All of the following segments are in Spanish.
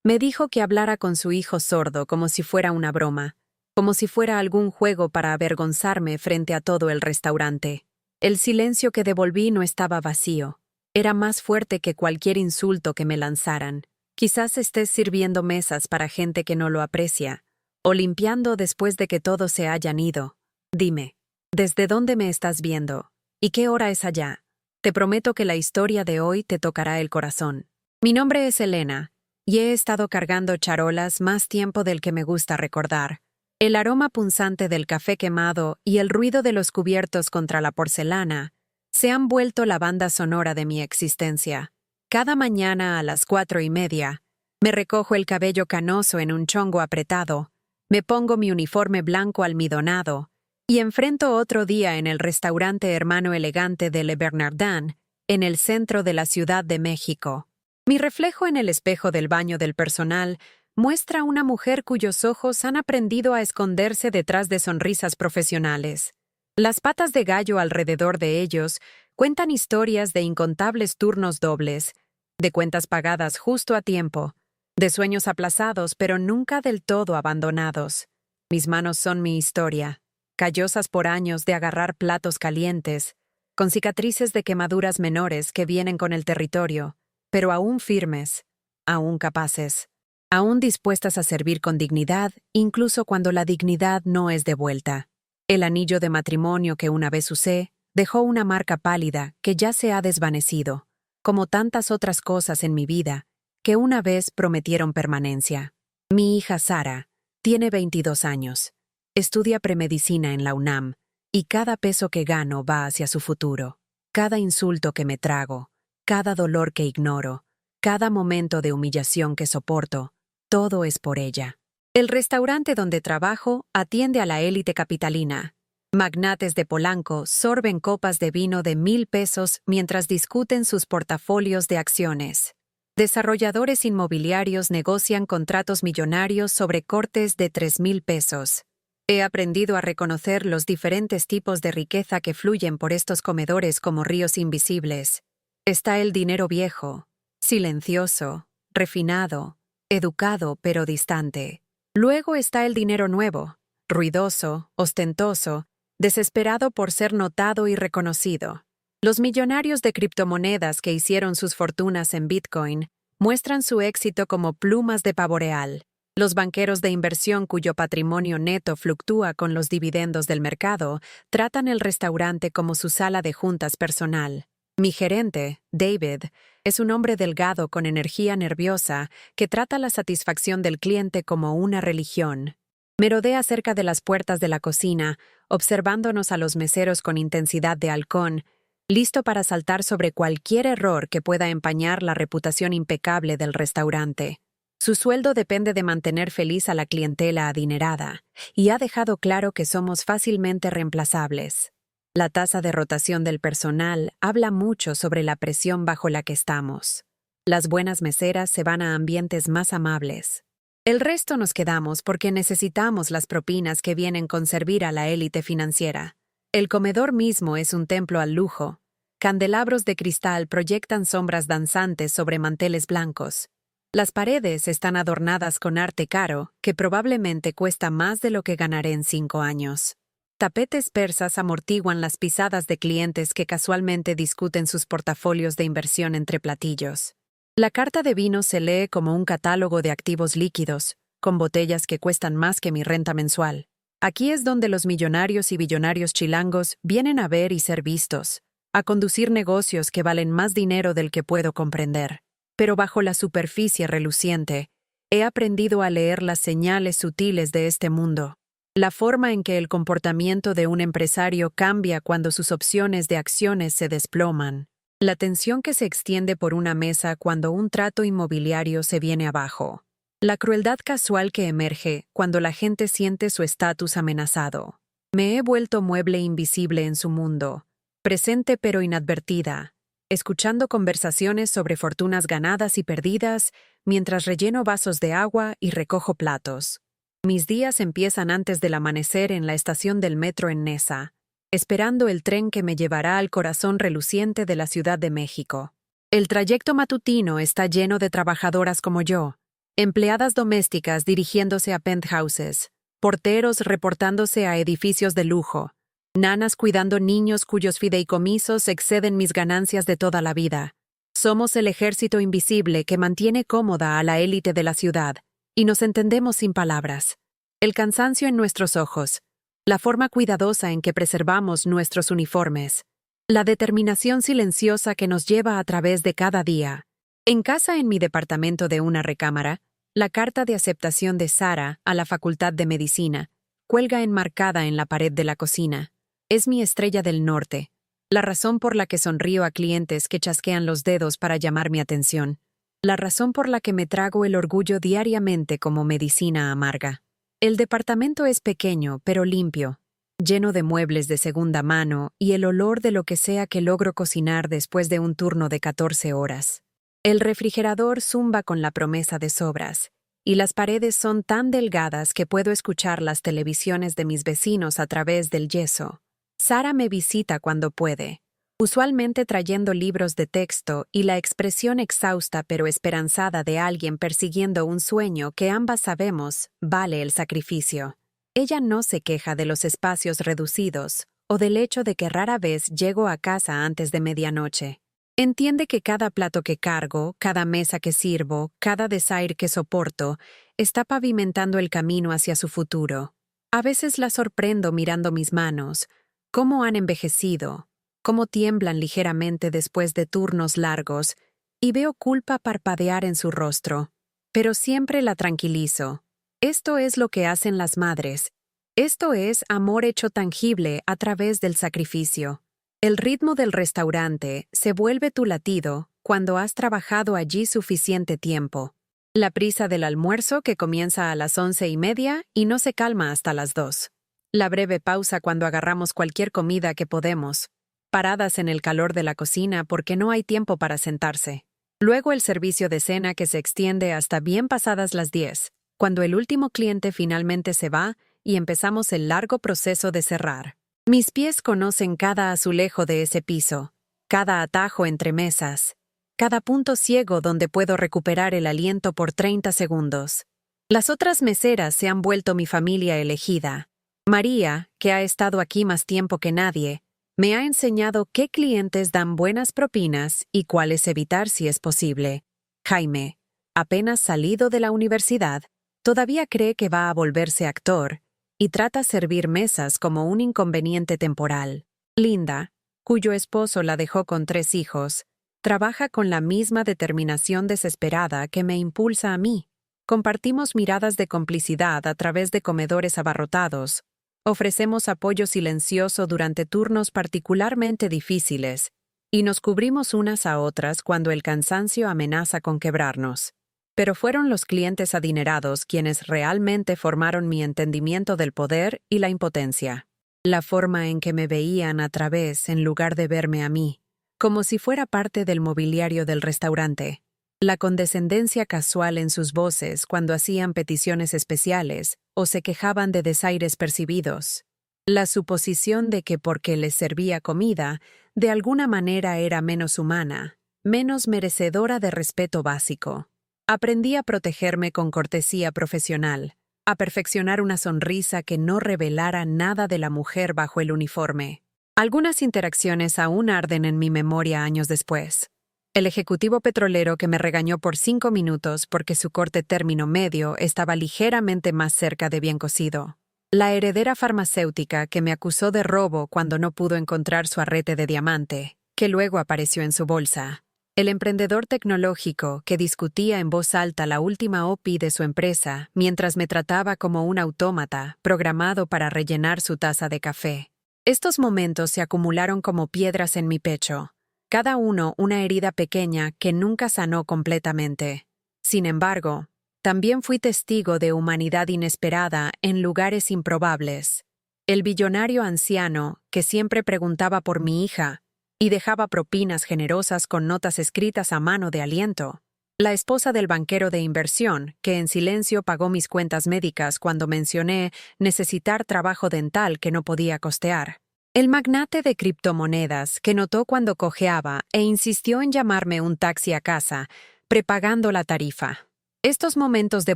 Me dijo que hablara con su hijo sordo como si fuera una broma, como si fuera algún juego para avergonzarme frente a todo el restaurante. El silencio que devolví no estaba vacío. Era más fuerte que cualquier insulto que me lanzaran. Quizás estés sirviendo mesas para gente que no lo aprecia, o limpiando después de que todos se hayan ido. Dime, ¿desde dónde me estás viendo? ¿Y qué hora es allá? Te prometo que la historia de hoy te tocará el corazón. Mi nombre es Elena, y he estado cargando charolas más tiempo del que me gusta recordar. El aroma punzante del café quemado y el ruido de los cubiertos contra la porcelana se han vuelto la banda sonora de mi existencia. Cada mañana a las 4:30, me recojo el cabello canoso en un chongo apretado, me pongo mi uniforme blanco almidonado y enfrento otro día en el restaurante Hermano Elegante de Le Bernardin, en el centro de la Ciudad de México. Mi reflejo en el espejo del baño del personal muestra una mujer cuyos ojos han aprendido a esconderse detrás de sonrisas profesionales. Las patas de gallo alrededor de ellos cuentan historias de incontables turnos dobles, de cuentas pagadas justo a tiempo, de sueños aplazados pero nunca del todo abandonados. Mis manos son mi historia, callosas por años de agarrar platos calientes, con cicatrices de quemaduras menores que vienen con el territorio, pero aún firmes, aún capaces, aún dispuestas a servir con dignidad, incluso cuando la dignidad no es devuelta. El anillo de matrimonio que una vez usé dejó una marca pálida que ya se ha desvanecido, como tantas otras cosas en mi vida que una vez prometieron permanencia. Mi hija Sara tiene 22 años, estudia premedicina en la UNAM, y cada peso que gano va hacia su futuro. Cada insulto que me trago, cada dolor que ignoro, cada momento de humillación que soporto, todo es por ella. El restaurante donde trabajo atiende a la élite capitalina. Magnates de Polanco sorben copas de vino de 1,000 pesos mientras discuten sus portafolios de acciones. Desarrolladores inmobiliarios negocian contratos millonarios sobre cortes de 3,000 pesos. He aprendido a reconocer los diferentes tipos de riqueza que fluyen por estos comedores como ríos invisibles. Está el dinero viejo, silencioso, refinado, educado pero distante. Luego está el dinero nuevo, ruidoso, ostentoso, desesperado por ser notado y reconocido. Los millonarios de criptomonedas que hicieron sus fortunas en Bitcoin muestran su éxito como plumas de pavo real. Los banqueros de inversión cuyo patrimonio neto fluctúa con los dividendos del mercado tratan el restaurante como su sala de juntas personal. Mi gerente, David, es un hombre delgado con energía nerviosa que trata la satisfacción del cliente como una religión. Merodea cerca de las puertas de la cocina, observándonos a los meseros con intensidad de halcón, listo para saltar sobre cualquier error que pueda empañar la reputación impecable del restaurante. Su sueldo depende de mantener feliz a la clientela adinerada, y ha dejado claro que somos fácilmente reemplazables. La tasa de rotación del personal habla mucho sobre la presión bajo la que estamos. Las buenas meseras se van a ambientes más amables. El resto nos quedamos porque necesitamos las propinas que vienen con servir a la élite financiera. El comedor mismo es un templo al lujo. Candelabros de cristal proyectan sombras danzantes sobre manteles blancos. Las paredes están adornadas con arte caro, que probablemente cuesta más de lo que ganaré en 5 años. Tapetes persas amortiguan las pisadas de clientes que casualmente discuten sus portafolios de inversión entre platillos. La carta de vino se lee como un catálogo de activos líquidos, con botellas que cuestan más que mi renta mensual. Aquí es donde los millonarios y billonarios chilangos vienen a ver y ser vistos, a conducir negocios que valen más dinero del que puedo comprender. Pero bajo la superficie reluciente, he aprendido a leer las señales sutiles de este mundo. La forma en que el comportamiento de un empresario cambia cuando sus opciones de acciones se desploman. La tensión que se extiende por una mesa cuando un trato inmobiliario se viene abajo. La crueldad casual que emerge cuando la gente siente su estatus amenazado. Me he vuelto mueble invisible en su mundo, presente pero inadvertida, escuchando conversaciones sobre fortunas ganadas y perdidas mientras relleno vasos de agua y recojo platos. Mis días empiezan antes del amanecer en la estación del metro en Neza, esperando el tren que me llevará al corazón reluciente de la Ciudad de México. El trayecto matutino está lleno de trabajadoras como yo, Empleadas domésticas dirigiéndose a penthouses, porteros reportándose a edificios de lujo, nanas cuidando niños cuyos fideicomisos exceden mis ganancias de toda la vida. Somos el ejército invisible que mantiene cómoda a la élite de la ciudad, y nos entendemos sin palabras. El cansancio en nuestros ojos, la forma cuidadosa en que preservamos nuestros uniformes, la determinación silenciosa que nos lleva a través de cada día. En casa, en mi departamento de una recámara, la carta de aceptación de Sara a la Facultad de Medicina cuelga enmarcada en la pared de la cocina. Es mi estrella del norte, la razón por la que sonrío a clientes que chasquean los dedos para llamar mi atención, la razón por la que me trago el orgullo diariamente como medicina amarga. El departamento es pequeño, pero limpio, lleno de muebles de segunda mano y el olor de lo que sea que logro cocinar después de un turno de 14 horas. El refrigerador zumba con la promesa de sobras, y las paredes son tan delgadas que puedo escuchar las televisiones de mis vecinos a través del yeso. Sara me visita cuando puede, usualmente trayendo libros de texto y la expresión exhausta pero esperanzada de alguien persiguiendo un sueño que ambas sabemos vale el sacrificio. Ella no se queja de los espacios reducidos o del hecho de que rara vez llego a casa antes de medianoche. Entiende que cada plato que cargo, cada mesa que sirvo, cada desaire que soporto, está pavimentando el camino hacia su futuro. A veces la sorprendo mirando mis manos, cómo han envejecido, cómo tiemblan ligeramente después de turnos largos, y veo culpa parpadear en su rostro. Pero siempre la tranquilizo. Esto es lo que hacen las madres. Esto es amor hecho tangible a través del sacrificio. El ritmo del restaurante se vuelve tu latido cuando has trabajado allí suficiente tiempo. La prisa del almuerzo que comienza a las 11:30 y no se calma hasta las 2. La breve pausa cuando agarramos cualquier comida que podemos, paradas en el calor de la cocina porque no hay tiempo para sentarse. Luego el servicio de cena que se extiende hasta bien pasadas las 10, cuando el último cliente finalmente se va y empezamos el largo proceso de cerrar. Mis pies conocen cada azulejo de ese piso, cada atajo entre mesas, cada punto ciego donde puedo recuperar el aliento por 30 segundos. Las otras meseras se han vuelto mi familia elegida. María, que ha estado aquí más tiempo que nadie, me ha enseñado qué clientes dan buenas propinas y cuáles evitar si es posible. Jaime, apenas salido de la universidad, todavía cree que va a volverse actor y trata servir mesas como un inconveniente temporal. Linda, cuyo esposo la dejó con 3 hijos, trabaja con la misma determinación desesperada que me impulsa a mí. Compartimos miradas de complicidad a través de comedores abarrotados. Ofrecemos apoyo silencioso durante turnos particularmente difíciles y nos cubrimos unas a otras cuando el cansancio amenaza con quebrarnos. Pero fueron los clientes adinerados quienes realmente formaron mi entendimiento del poder y la impotencia. La forma en que me veían a través en lugar de verme a mí, como si fuera parte del mobiliario del restaurante. La condescendencia casual en sus voces cuando hacían peticiones especiales o se quejaban de desaires percibidos. La suposición de que porque les servía comida, de alguna manera era menos humana, menos merecedora de respeto básico. Aprendí a protegerme con cortesía profesional, a perfeccionar una sonrisa que no revelara nada de la mujer bajo el uniforme. Algunas interacciones aún arden en mi memoria años después. El ejecutivo petrolero que me regañó por 5 minutos porque su corte término medio estaba ligeramente más cerca de bien cocido. La heredera farmacéutica que me acusó de robo cuando no pudo encontrar su arrete de diamante, que luego apareció en su bolsa. El emprendedor tecnológico que discutía en voz alta la última OPI de su empresa mientras me trataba como un autómata programado para rellenar su taza de café. Estos momentos se acumularon como piedras en mi pecho, cada uno una herida pequeña que nunca sanó completamente. Sin embargo, también fui testigo de humanidad inesperada en lugares improbables. El billonario anciano que siempre preguntaba por mi hija y dejaba propinas generosas con notas escritas a mano de aliento. La esposa del banquero de inversión, que en silencio pagó mis cuentas médicas cuando mencioné necesitar trabajo dental que no podía costear. El magnate de criptomonedas, que notó cuando cojeaba e insistió en llamarme un taxi a casa, prepagando la tarifa. Estos momentos de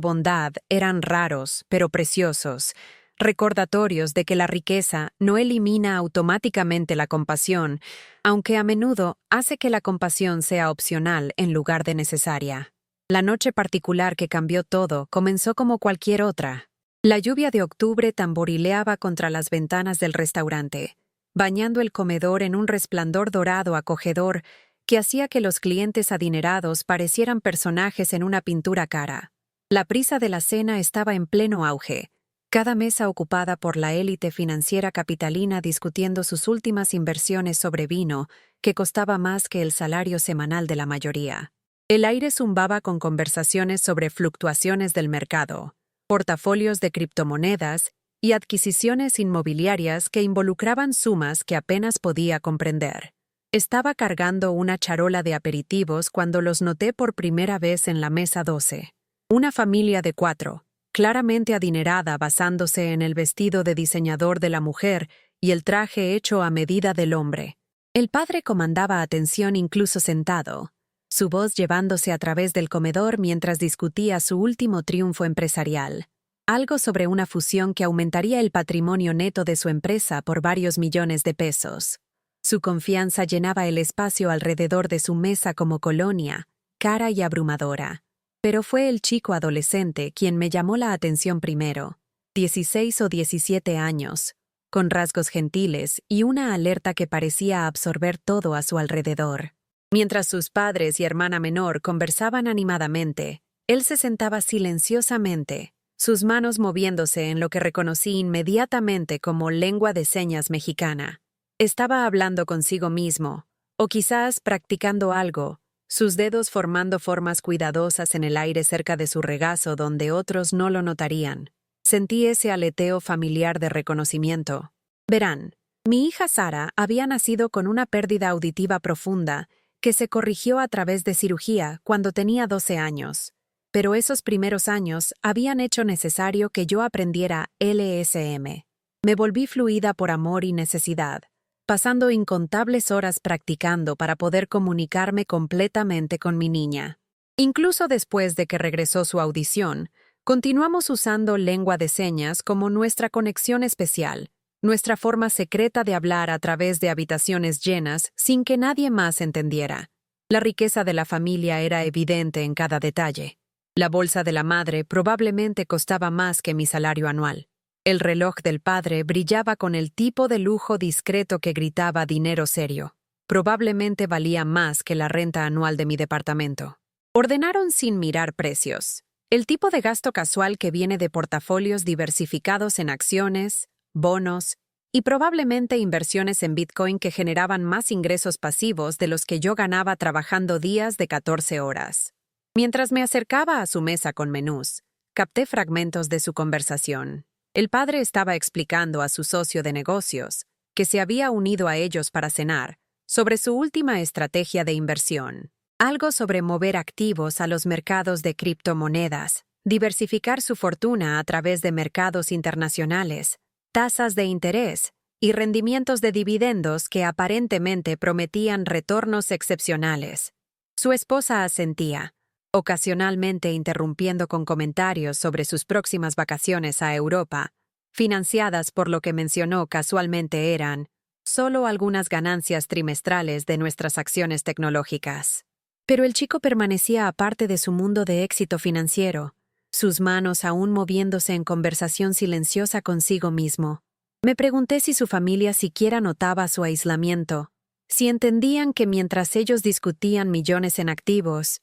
bondad eran raros, pero preciosos, recordatorios de que la riqueza no elimina automáticamente la compasión, aunque a menudo hace que la compasión sea opcional en lugar de necesaria. La noche particular que cambió todo comenzó como cualquier otra. La lluvia de octubre tamborileaba contra las ventanas del restaurante, bañando el comedor en un resplandor dorado acogedor que hacía que los clientes adinerados parecieran personajes en una pintura cara. La prisa de la cena estaba en pleno auge, cada mesa ocupada por la élite financiera capitalina discutiendo sus últimas inversiones sobre vino, que costaba más que el salario semanal de la mayoría. El aire zumbaba con conversaciones sobre fluctuaciones del mercado, portafolios de criptomonedas y adquisiciones inmobiliarias que involucraban sumas que apenas podía comprender. Estaba cargando una charola de aperitivos cuando los noté por primera vez en la mesa 12. Una familia de 4, claramente adinerada basándose en el vestido de diseñador de la mujer y el traje hecho a medida del hombre. El padre comandaba atención incluso sentado, su voz llevándose a través del comedor mientras discutía su último triunfo empresarial. Algo sobre una fusión que aumentaría el patrimonio neto de su empresa por varios millones de pesos. Su confianza llenaba el espacio alrededor de su mesa como colonia, cara y abrumadora. Pero fue el chico adolescente quien me llamó la atención primero, 16 o 17 años, con rasgos gentiles y una alerta que parecía absorber todo a su alrededor. Mientras sus padres y hermana menor conversaban animadamente, él se sentaba silenciosamente, sus manos moviéndose en lo que reconocí inmediatamente como lengua de señas mexicana. Estaba hablando consigo mismo, o quizás practicando algo, sus dedos formando formas cuidadosas en el aire cerca de su regazo donde otros no lo notarían. Sentí ese aleteo familiar de reconocimiento. Verán, mi hija Sara había nacido con una pérdida auditiva profunda que se corrigió a través de cirugía cuando tenía 12 años. Pero esos primeros años habían hecho necesario que yo aprendiera LSM. Me volví fluida por amor y necesidad, pasando incontables horas practicando para poder comunicarme completamente con mi niña. Incluso después de que regresó su audición, continuamos usando lengua de señas como nuestra conexión especial, nuestra forma secreta de hablar a través de habitaciones llenas sin que nadie más entendiera. La riqueza de la familia era evidente en cada detalle. La bolsa de la madre probablemente costaba más que mi salario anual. El reloj del padre brillaba con el tipo de lujo discreto que gritaba dinero serio. Probablemente valía más que la renta anual de mi departamento. Ordenaron sin mirar precios. El tipo de gasto casual que viene de portafolios diversificados en acciones, bonos y probablemente inversiones en Bitcoin que generaban más ingresos pasivos de los que yo ganaba trabajando días de 14 horas. Mientras me acercaba a su mesa con menús, capté fragmentos de su conversación. El padre estaba explicando a su socio de negocios, que se había unido a ellos para cenar, sobre su última estrategia de inversión. Algo sobre mover activos a los mercados de criptomonedas, diversificar su fortuna a través de mercados internacionales, tasas de interés y rendimientos de dividendos que aparentemente prometían retornos excepcionales. Su esposa asentía, ocasionalmente interrumpiendo con comentarios sobre sus próximas vacaciones a Europa, financiadas por lo que mencionó casualmente eran solo algunas ganancias trimestrales de nuestras acciones tecnológicas. Pero el chico permanecía aparte de su mundo de éxito financiero, sus manos aún moviéndose en conversación silenciosa consigo mismo. Me pregunté si su familia siquiera notaba su aislamiento, si entendían que mientras ellos discutían millones en activos,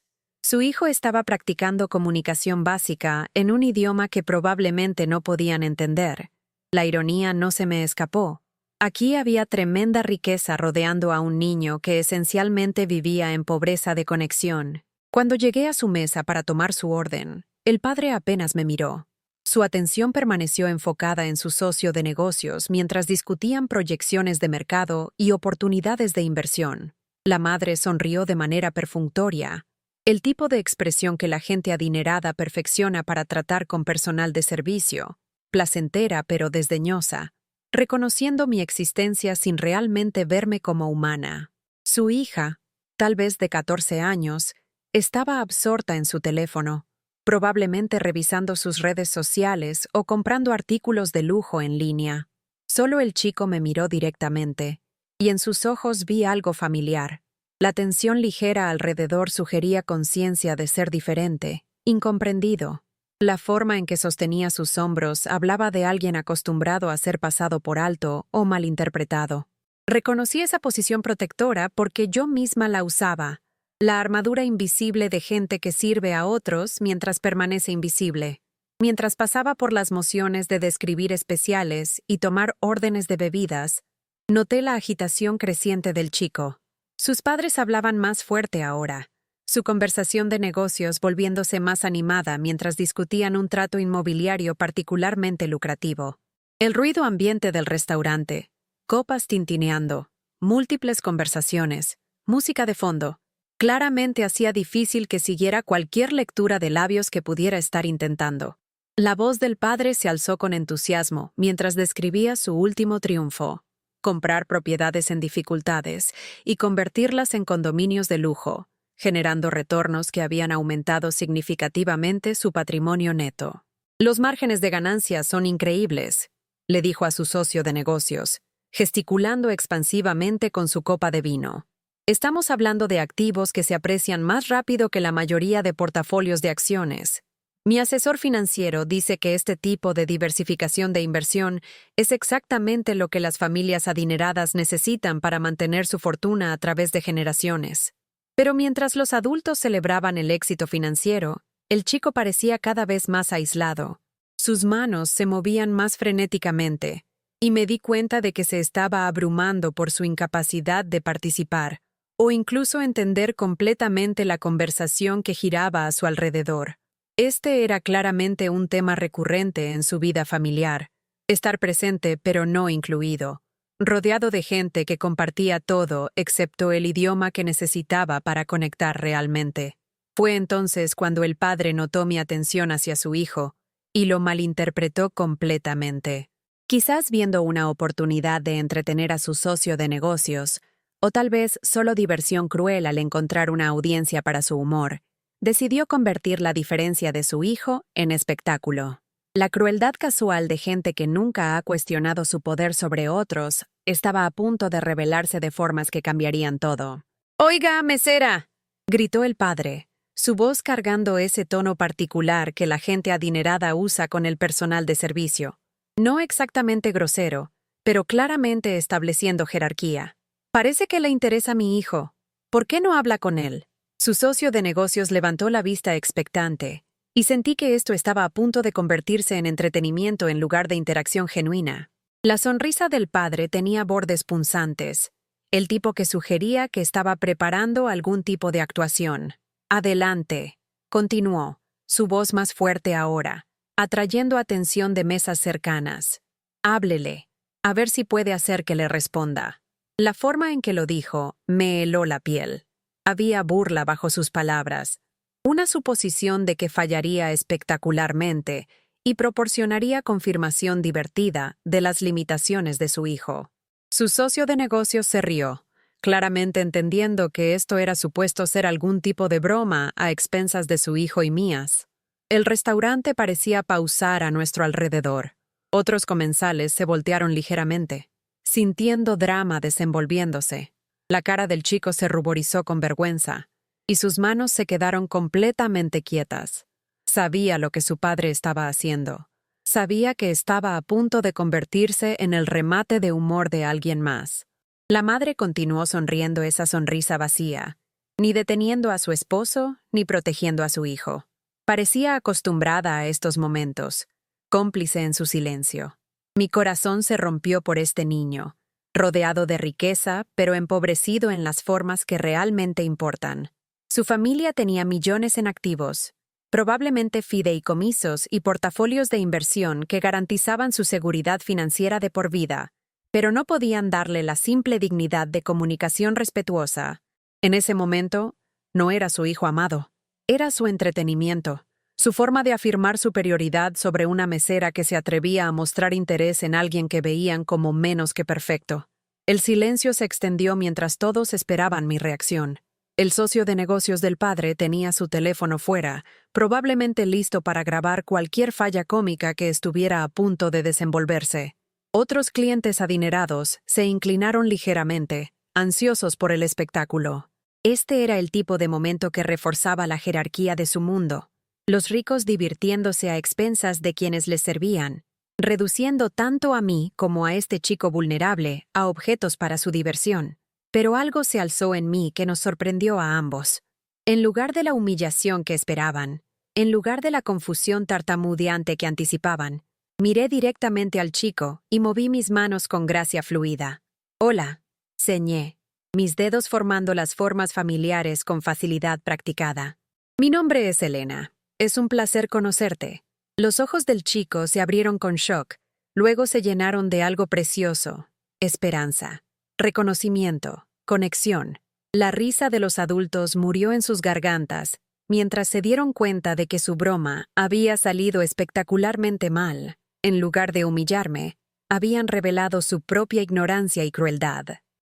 su hijo estaba practicando comunicación básica en un idioma que probablemente no podían entender. La ironía no se me escapó. Aquí había tremenda riqueza rodeando a un niño que esencialmente vivía en pobreza de conexión. Cuando llegué a su mesa para tomar su orden, el padre apenas me miró. Su atención permaneció enfocada en su socio de negocios mientras discutían proyecciones de mercado y oportunidades de inversión. La madre sonrió de manera perfunctoria, el tipo de expresión que la gente adinerada perfecciona para tratar con personal de servicio, placentera pero desdeñosa, reconociendo mi existencia sin realmente verme como humana. Su hija, tal vez de 14 años, estaba absorta en su teléfono, probablemente revisando sus redes sociales o comprando artículos de lujo en línea. Solo el chico me miró directamente, y en sus ojos vi algo familiar. La tensión ligera alrededor sugería conciencia de ser diferente, incomprendido. La forma en que sostenía sus hombros hablaba de alguien acostumbrado a ser pasado por alto o malinterpretado. Reconocí esa posición protectora porque yo misma la usaba, la armadura invisible de gente que sirve a otros mientras permanece invisible. Mientras pasaba por las mociones de describir especiales y tomar órdenes de bebidas, noté la agitación creciente del chico. Sus padres hablaban más fuerte ahora, su conversación de negocios volviéndose más animada mientras discutían un trato inmobiliario particularmente lucrativo. El ruido ambiente del restaurante, copas tintineando, múltiples conversaciones, música de fondo, claramente hacía difícil que siguiera cualquier lectura de labios que pudiera estar intentando. La voz del padre se alzó con entusiasmo mientras describía su último triunfo: comprar propiedades en dificultades y convertirlas en condominios de lujo, generando retornos que habían aumentado significativamente su patrimonio neto. Los márgenes de ganancias son increíbles, le dijo a su socio de negocios, gesticulando expansivamente con su copa de vino. Estamos hablando de activos que se aprecian más rápido que la mayoría de portafolios de acciones. Mi asesor financiero dice que este tipo de diversificación de inversión es exactamente lo que las familias adineradas necesitan para mantener su fortuna a través de generaciones. Pero mientras los adultos celebraban el éxito financiero, el chico parecía cada vez más aislado. Sus manos se movían más frenéticamente, y me di cuenta de que se estaba abrumando por su incapacidad de participar, o incluso entender completamente la conversación que giraba a su alrededor. Este era claramente un tema recurrente en su vida familiar: estar presente pero no incluido, rodeado de gente que compartía todo excepto el idioma que necesitaba para conectar realmente. Fue entonces cuando el padre notó mi atención hacia su hijo y lo malinterpretó completamente. Quizás viendo una oportunidad de entretener a su socio de negocios, o tal vez solo diversión cruel al encontrar una audiencia para su humor, decidió convertir la diferencia de su hijo en espectáculo. La crueldad casual de gente que nunca ha cuestionado su poder sobre otros estaba a punto de revelarse de formas que cambiarían todo. «¡Oiga, mesera!», gritó el padre, su voz cargando ese tono particular que la gente adinerada usa con el personal de servicio. No exactamente grosero, pero claramente estableciendo jerarquía. «Parece que le interesa a mi hijo. ¿Por qué no habla con él?». Su socio de negocios levantó la vista expectante, y sentí que esto estaba a punto de convertirse en entretenimiento en lugar de interacción genuina. La sonrisa del padre tenía bordes punzantes, el tipo que sugería que estaba preparando algún tipo de actuación. «Adelante», continuó, su voz más fuerte ahora, atrayendo atención de mesas cercanas. «Háblele, a ver si puede hacer que le responda». La forma en que lo dijo me heló la piel. Había burla bajo sus palabras, una suposición de que fallaría espectacularmente y proporcionaría confirmación divertida de las limitaciones de su hijo. Su socio de negocios se rió, claramente entendiendo que esto era supuesto ser algún tipo de broma a expensas de su hijo y mías. El restaurante parecía pausar a nuestro alrededor. Otros comensales se voltearon ligeramente, sintiendo drama desenvolviéndose. La cara del chico se ruborizó con vergüenza, y sus manos se quedaron completamente quietas. Sabía lo que su padre estaba haciendo. Sabía que estaba a punto de convertirse en el remate de humor de alguien más. La madre continuó sonriendo esa sonrisa vacía, ni deteniendo a su esposo ni protegiendo a su hijo. Parecía acostumbrada a estos momentos, cómplice en su silencio. Mi corazón se rompió por este niño, rodeado de riqueza, pero empobrecido en las formas que realmente importan. Su familia tenía millones en activos, probablemente fideicomisos y portafolios de inversión que garantizaban su seguridad financiera de por vida, pero no podían darle la simple dignidad de comunicación respetuosa. En ese momento, no era su hijo amado, era su entretenimiento, su forma de afirmar superioridad sobre una mesera que se atrevía a mostrar interés en alguien que veían como menos que perfecto. El silencio se extendió mientras todos esperaban mi reacción. El socio de negocios del padre tenía su teléfono fuera, probablemente listo para grabar cualquier falla cómica que estuviera a punto de desenvolverse. Otros clientes adinerados se inclinaron ligeramente, ansiosos por el espectáculo. Este era el tipo de momento que reforzaba la jerarquía de su mundo. Los ricos divirtiéndose a expensas de quienes les servían, reduciendo tanto a mí como a este chico vulnerable a objetos para su diversión. Pero algo se alzó en mí que nos sorprendió a ambos. En lugar de la humillación que esperaban, en lugar de la confusión tartamudeante que anticipaban, miré directamente al chico y moví mis manos con gracia fluida. «Hola», señé, mis dedos formando las formas familiares con facilidad practicada. «Mi nombre es Elena. Es un placer conocerte». Los ojos del chico se abrieron con shock, luego se llenaron de algo precioso: esperanza, reconocimiento, conexión. La risa de los adultos murió en sus gargantas, mientras se dieron cuenta de que su broma había salido espectacularmente mal. En lugar de humillarme, habían revelado su propia ignorancia y crueldad.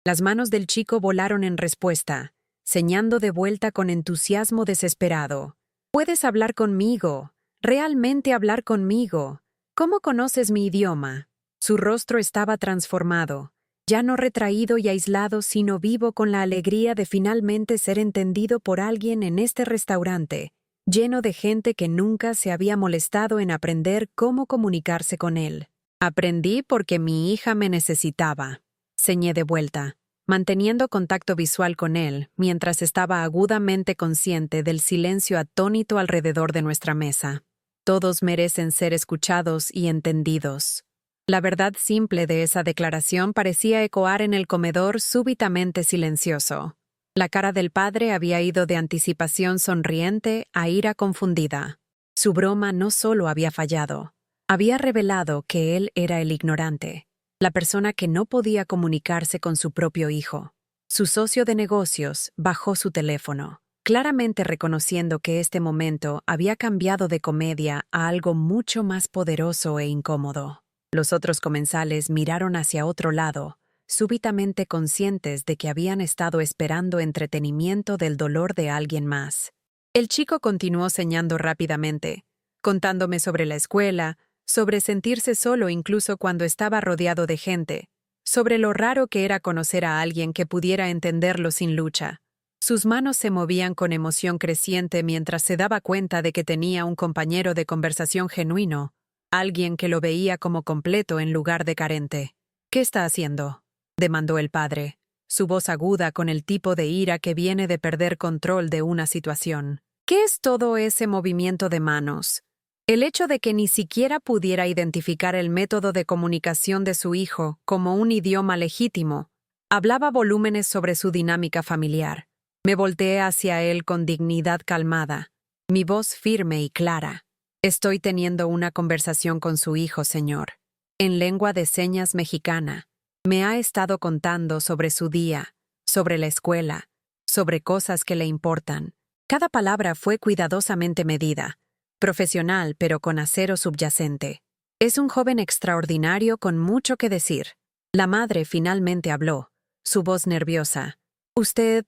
Las manos del chico volaron en respuesta, señando de vuelta con entusiasmo desesperado. «Puedes hablar conmigo, realmente hablar conmigo. ¿Cómo conoces mi idioma?» Su rostro estaba transformado, ya no retraído y aislado, sino vivo con la alegría de finalmente ser entendido por alguien en este restaurante, lleno de gente que nunca se había molestado en aprender cómo comunicarse con él. «Aprendí porque mi hija me necesitaba», señé de vuelta, manteniendo contacto visual con él mientras estaba agudamente consciente del silencio atónito alrededor de nuestra mesa. Todos merecen ser escuchados y entendidos. La verdad simple de esa declaración parecía ecoar en el comedor súbitamente silencioso. La cara del padre había ido de anticipación sonriente a ira confundida. Su broma no solo había fallado, había revelado que él era el ignorante, la persona que no podía comunicarse con su propio hijo. Su socio de negocios bajó su teléfono, claramente reconociendo que este momento había cambiado de comedia a algo mucho más poderoso e incómodo. Los otros comensales miraron hacia otro lado, súbitamente conscientes de que habían estado esperando entretenimiento del dolor de alguien más. El chico continuó señando rápidamente, contándome sobre la escuela, sobre sentirse solo incluso cuando estaba rodeado de gente, sobre lo raro que era conocer a alguien que pudiera entenderlo sin lucha. Sus manos se movían con emoción creciente mientras se daba cuenta de que tenía un compañero de conversación genuino, alguien que lo veía como completo en lugar de carente. «¿Qué está haciendo?», demandó el padre, su voz aguda con el tipo de ira que viene de perder control de una situación. «¿Qué es todo ese movimiento de manos?». El hecho de que ni siquiera pudiera identificar el método de comunicación de su hijo como un idioma legítimo hablaba volúmenes sobre su dinámica familiar. Me volteé hacia él con dignidad calmada, mi voz firme y clara. «Estoy teniendo una conversación con su hijo, señor. En lengua de señas mexicana. Me ha estado contando sobre su día, sobre la escuela, sobre cosas que le importan». Cada palabra fue cuidadosamente medida, profesional pero con acero subyacente. «Es un joven extraordinario con mucho que decir». La madre finalmente habló, su voz nerviosa. ¿Usted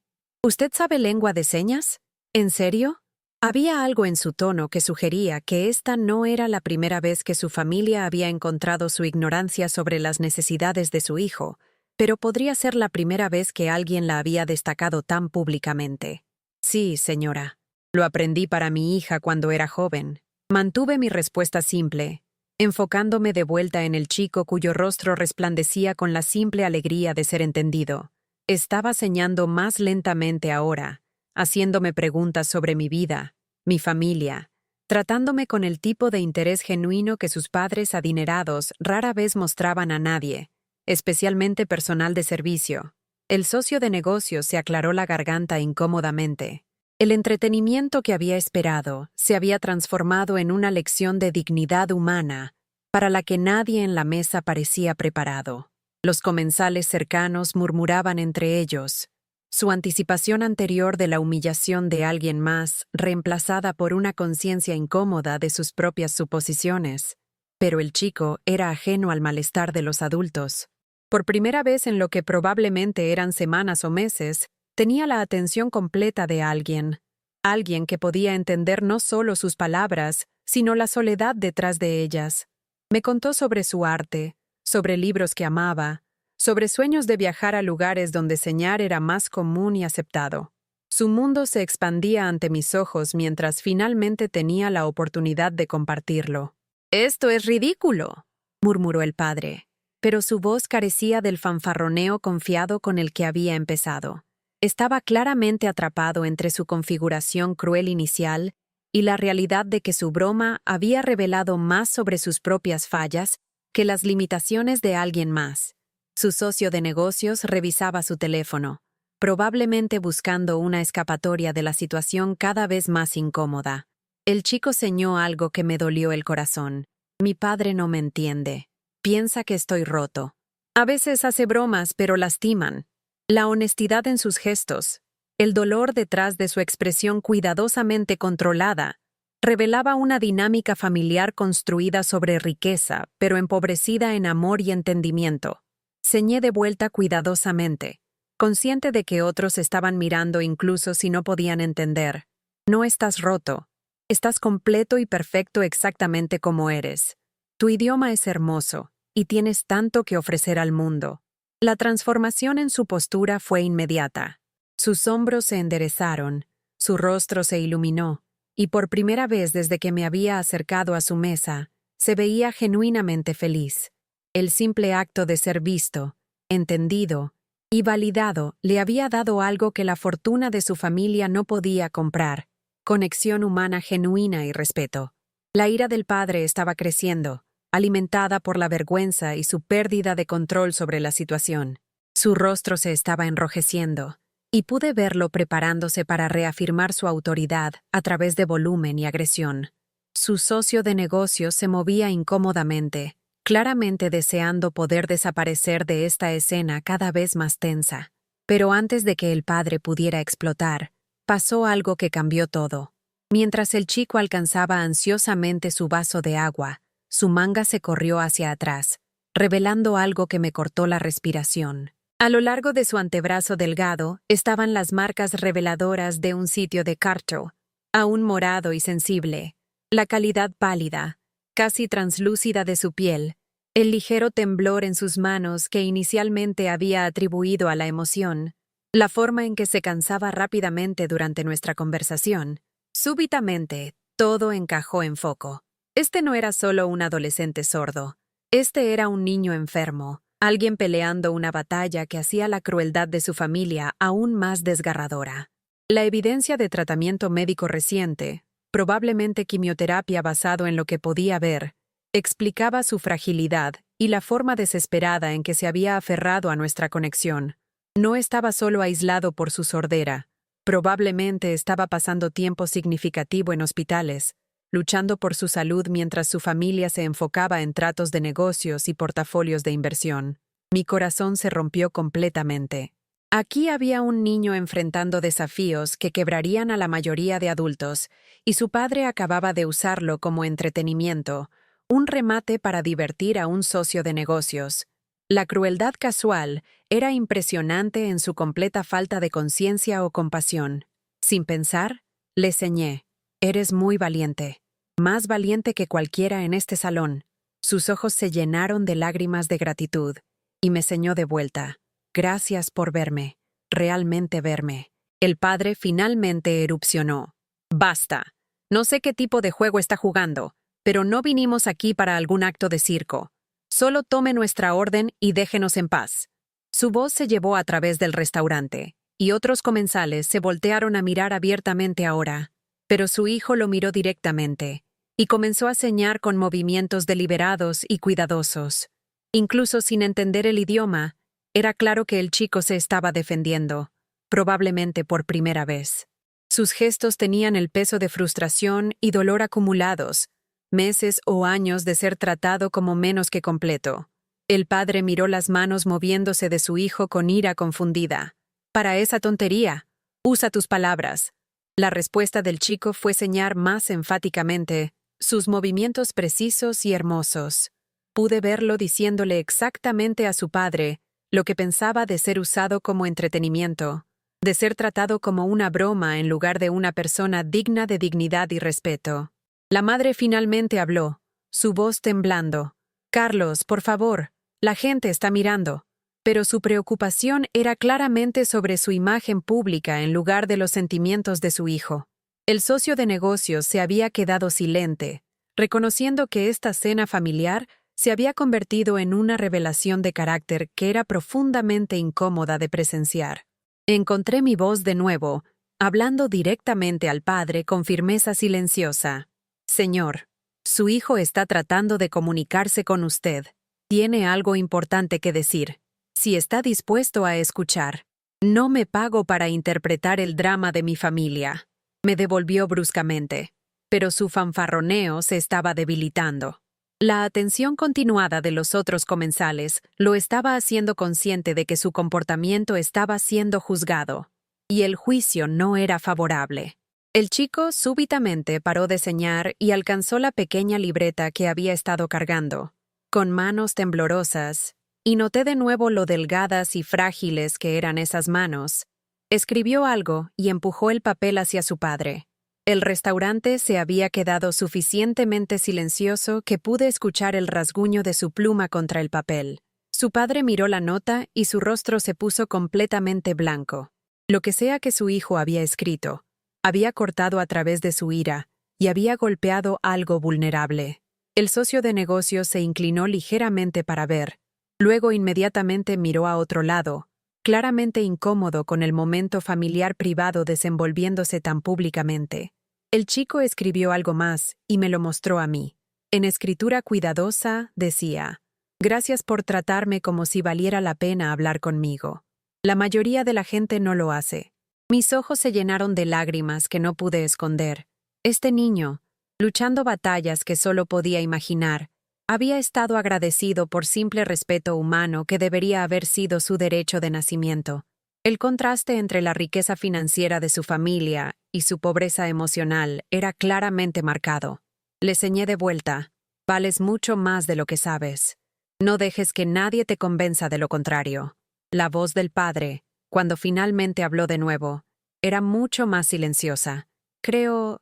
sabe lengua de señas? ¿En serio?» Había algo en su tono que sugería que esta no era la primera vez que su familia había encontrado su ignorancia sobre las necesidades de su hijo, pero podría ser la primera vez que alguien la había destacado tan públicamente. «Sí, señora. Lo aprendí para mi hija cuando era joven». Mantuve mi respuesta simple, enfocándome de vuelta en el chico cuyo rostro resplandecía con la simple alegría de ser entendido. Estaba señando más lentamente ahora, haciéndome preguntas sobre mi vida, mi familia, tratándome con el tipo de interés genuino que sus padres adinerados rara vez mostraban a nadie, especialmente personal de servicio. El socio de negocios se aclaró la garganta incómodamente. El entretenimiento que había esperado se había transformado en una lección de dignidad humana para la que nadie en la mesa parecía preparado. Los comensales cercanos murmuraban entre ellos, su anticipación anterior de la humillación de alguien más reemplazada por una conciencia incómoda de sus propias suposiciones. Pero el chico era ajeno al malestar de los adultos. Por primera vez en lo que probablemente eran semanas o meses, tenía la atención completa de alguien. Alguien que podía entender no solo sus palabras, sino la soledad detrás de ellas. Me contó sobre su arte, sobre libros que amaba, sobre sueños de viajar a lugares donde soñar era más común y aceptado. Su mundo se expandía ante mis ojos mientras finalmente tenía la oportunidad de compartirlo. «Esto es ridículo», murmuró el padre, pero su voz carecía del fanfarroneo confiado con el que había empezado. Estaba claramente atrapado entre su configuración cruel inicial y la realidad de que su broma había revelado más sobre sus propias fallas que las limitaciones de alguien más. Su socio de negocios revisaba su teléfono, probablemente buscando una escapatoria de la situación cada vez más incómoda. El chico señó algo que me dolió el corazón. Mi padre no me entiende. Piensa que estoy roto. A veces hace bromas, pero lastiman. La honestidad en sus gestos, el dolor detrás de su expresión cuidadosamente controlada, revelaba una dinámica familiar construida sobre riqueza, pero empobrecida en amor y entendimiento. Ceñé de vuelta cuidadosamente, consciente de que otros estaban mirando incluso si no podían entender. No estás roto. Estás completo y perfecto exactamente como eres. Tu idioma es hermoso, y tienes tanto que ofrecer al mundo. La transformación en su postura fue inmediata. Sus hombros se enderezaron, su rostro se iluminó, y por primera vez desde que me había acercado a su mesa, se veía genuinamente feliz. El simple acto de ser visto, entendido y validado le había dado algo que la fortuna de su familia no podía comprar: conexión humana genuina y respeto. La ira del padre estaba creciendo, alimentada por la vergüenza y su pérdida de control sobre la situación. Su rostro se estaba enrojeciendo, y pude verlo preparándose para reafirmar su autoridad a través de volumen y agresión. Su socio de negocios se movía incómodamente, claramente deseando poder desaparecer de esta escena cada vez más tensa. Pero antes de que el padre pudiera explotar, pasó algo que cambió todo. Mientras el chico alcanzaba ansiosamente su vaso de agua, su manga se corrió hacia atrás, revelando algo que me cortó la respiración. A lo largo de su antebrazo delgado estaban las marcas reveladoras de un sitio de Carto, aún morado y sensible, la calidad pálida, casi translúcida de su piel, el ligero temblor en sus manos que inicialmente había atribuido a la emoción, la forma en que se cansaba rápidamente durante nuestra conversación. Súbitamente, todo encajó en foco. Este no era solo un adolescente sordo. Este era un niño enfermo, alguien peleando una batalla que hacía la crueldad de su familia aún más desgarradora. La evidencia de tratamiento médico reciente, probablemente quimioterapia basado en lo que podía ver, explicaba su fragilidad y la forma desesperada en que se había aferrado a nuestra conexión. No estaba solo aislado por su sordera. Probablemente estaba pasando tiempo significativo en hospitales, luchando por su salud mientras su familia se enfocaba en tratos de negocios y portafolios de inversión. Mi corazón se rompió completamente. Aquí había un niño enfrentando desafíos que quebrarían a la mayoría de adultos, y su padre acababa de usarlo como entretenimiento, un remate para divertir a un socio de negocios. La crueldad casual era impresionante en su completa falta de conciencia o compasión. Sin pensar, le señé: «Eres muy valiente, más valiente que cualquiera en este salón». Sus ojos se llenaron de lágrimas de gratitud, y me señó de vuelta: «Gracias por verme, realmente verme». El padre finalmente erupcionó: «Basta. No sé qué tipo de juego está jugando, pero no vinimos aquí para algún acto de circo. Solo tome nuestra orden y déjenos en paz». Su voz se llevó a través del restaurante, y otros comensales se voltearon a mirar abiertamente ahora, pero su hijo lo miró directamente, y comenzó a señar con movimientos deliberados y cuidadosos. Incluso sin entender el idioma, era claro que el chico se estaba defendiendo, probablemente por primera vez. Sus gestos tenían el peso de frustración y dolor acumulados, meses o años de ser tratado como menos que completo. El padre miró las manos moviéndose de su hijo con ira confundida. «Para esa tontería, usa tus palabras». La respuesta del chico fue señar más enfáticamente, sus movimientos precisos y hermosos. Pude verlo diciéndole exactamente a su padre lo que pensaba de ser usado como entretenimiento. de ser tratado como una broma en lugar de una persona digna de dignidad y respeto. La madre finalmente habló, su voz temblando. «Carlos, por favor, la gente está mirando». Pero su preocupación era claramente sobre su imagen pública en lugar de los sentimientos de su hijo. El socio de negocios se había quedado silente, reconociendo que esta cena familiar se había convertido en una revelación de carácter que era profundamente incómoda de presenciar. Encontré mi voz de nuevo, hablando directamente al padre con firmeza silenciosa. «Señor, su hijo está tratando de comunicarse con usted. Tiene algo importante que decir. Si está dispuesto a escuchar. No me pago para interpretar el drama de mi familia», me devolvió bruscamente. Pero su fanfarroneo se estaba debilitando. La atención continuada de los otros comensales lo estaba haciendo consciente de que su comportamiento estaba siendo juzgado, y el juicio no era favorable. El chico súbitamente paró de señar y alcanzó la pequeña libreta que había estado cargando, con manos temblorosas, y noté de nuevo lo delgadas y frágiles que eran esas manos. Escribió algo y empujó el papel hacia su padre. El restaurante se había quedado suficientemente silencioso que pude escuchar el rasguño de su pluma contra el papel. Su padre miró la nota y su rostro se puso completamente blanco. Lo que sea que su hijo había escrito, había cortado a través de su ira y había golpeado algo vulnerable. El socio de negocios se inclinó ligeramente para ver. Luego inmediatamente miró a otro lado, claramente incómodo con el momento familiar privado desenvolviéndose tan públicamente. El chico escribió algo más y me lo mostró a mí. En escritura cuidadosa decía: «Gracias por tratarme como si valiera la pena hablar conmigo. La mayoría de la gente no lo hace». Mis ojos se llenaron de lágrimas que no pude esconder. Este niño, luchando batallas que solo podía imaginar, había estado agradecido por simple respeto humano que debería haber sido su derecho de nacimiento. El contraste entre la riqueza financiera de su familia y su pobreza emocional era claramente marcado. Le señé de vuelta: «Vales mucho más de lo que sabes. No dejes que nadie te convenza de lo contrario». La voz del padre, cuando finalmente habló de nuevo, era mucho más silenciosa. Creo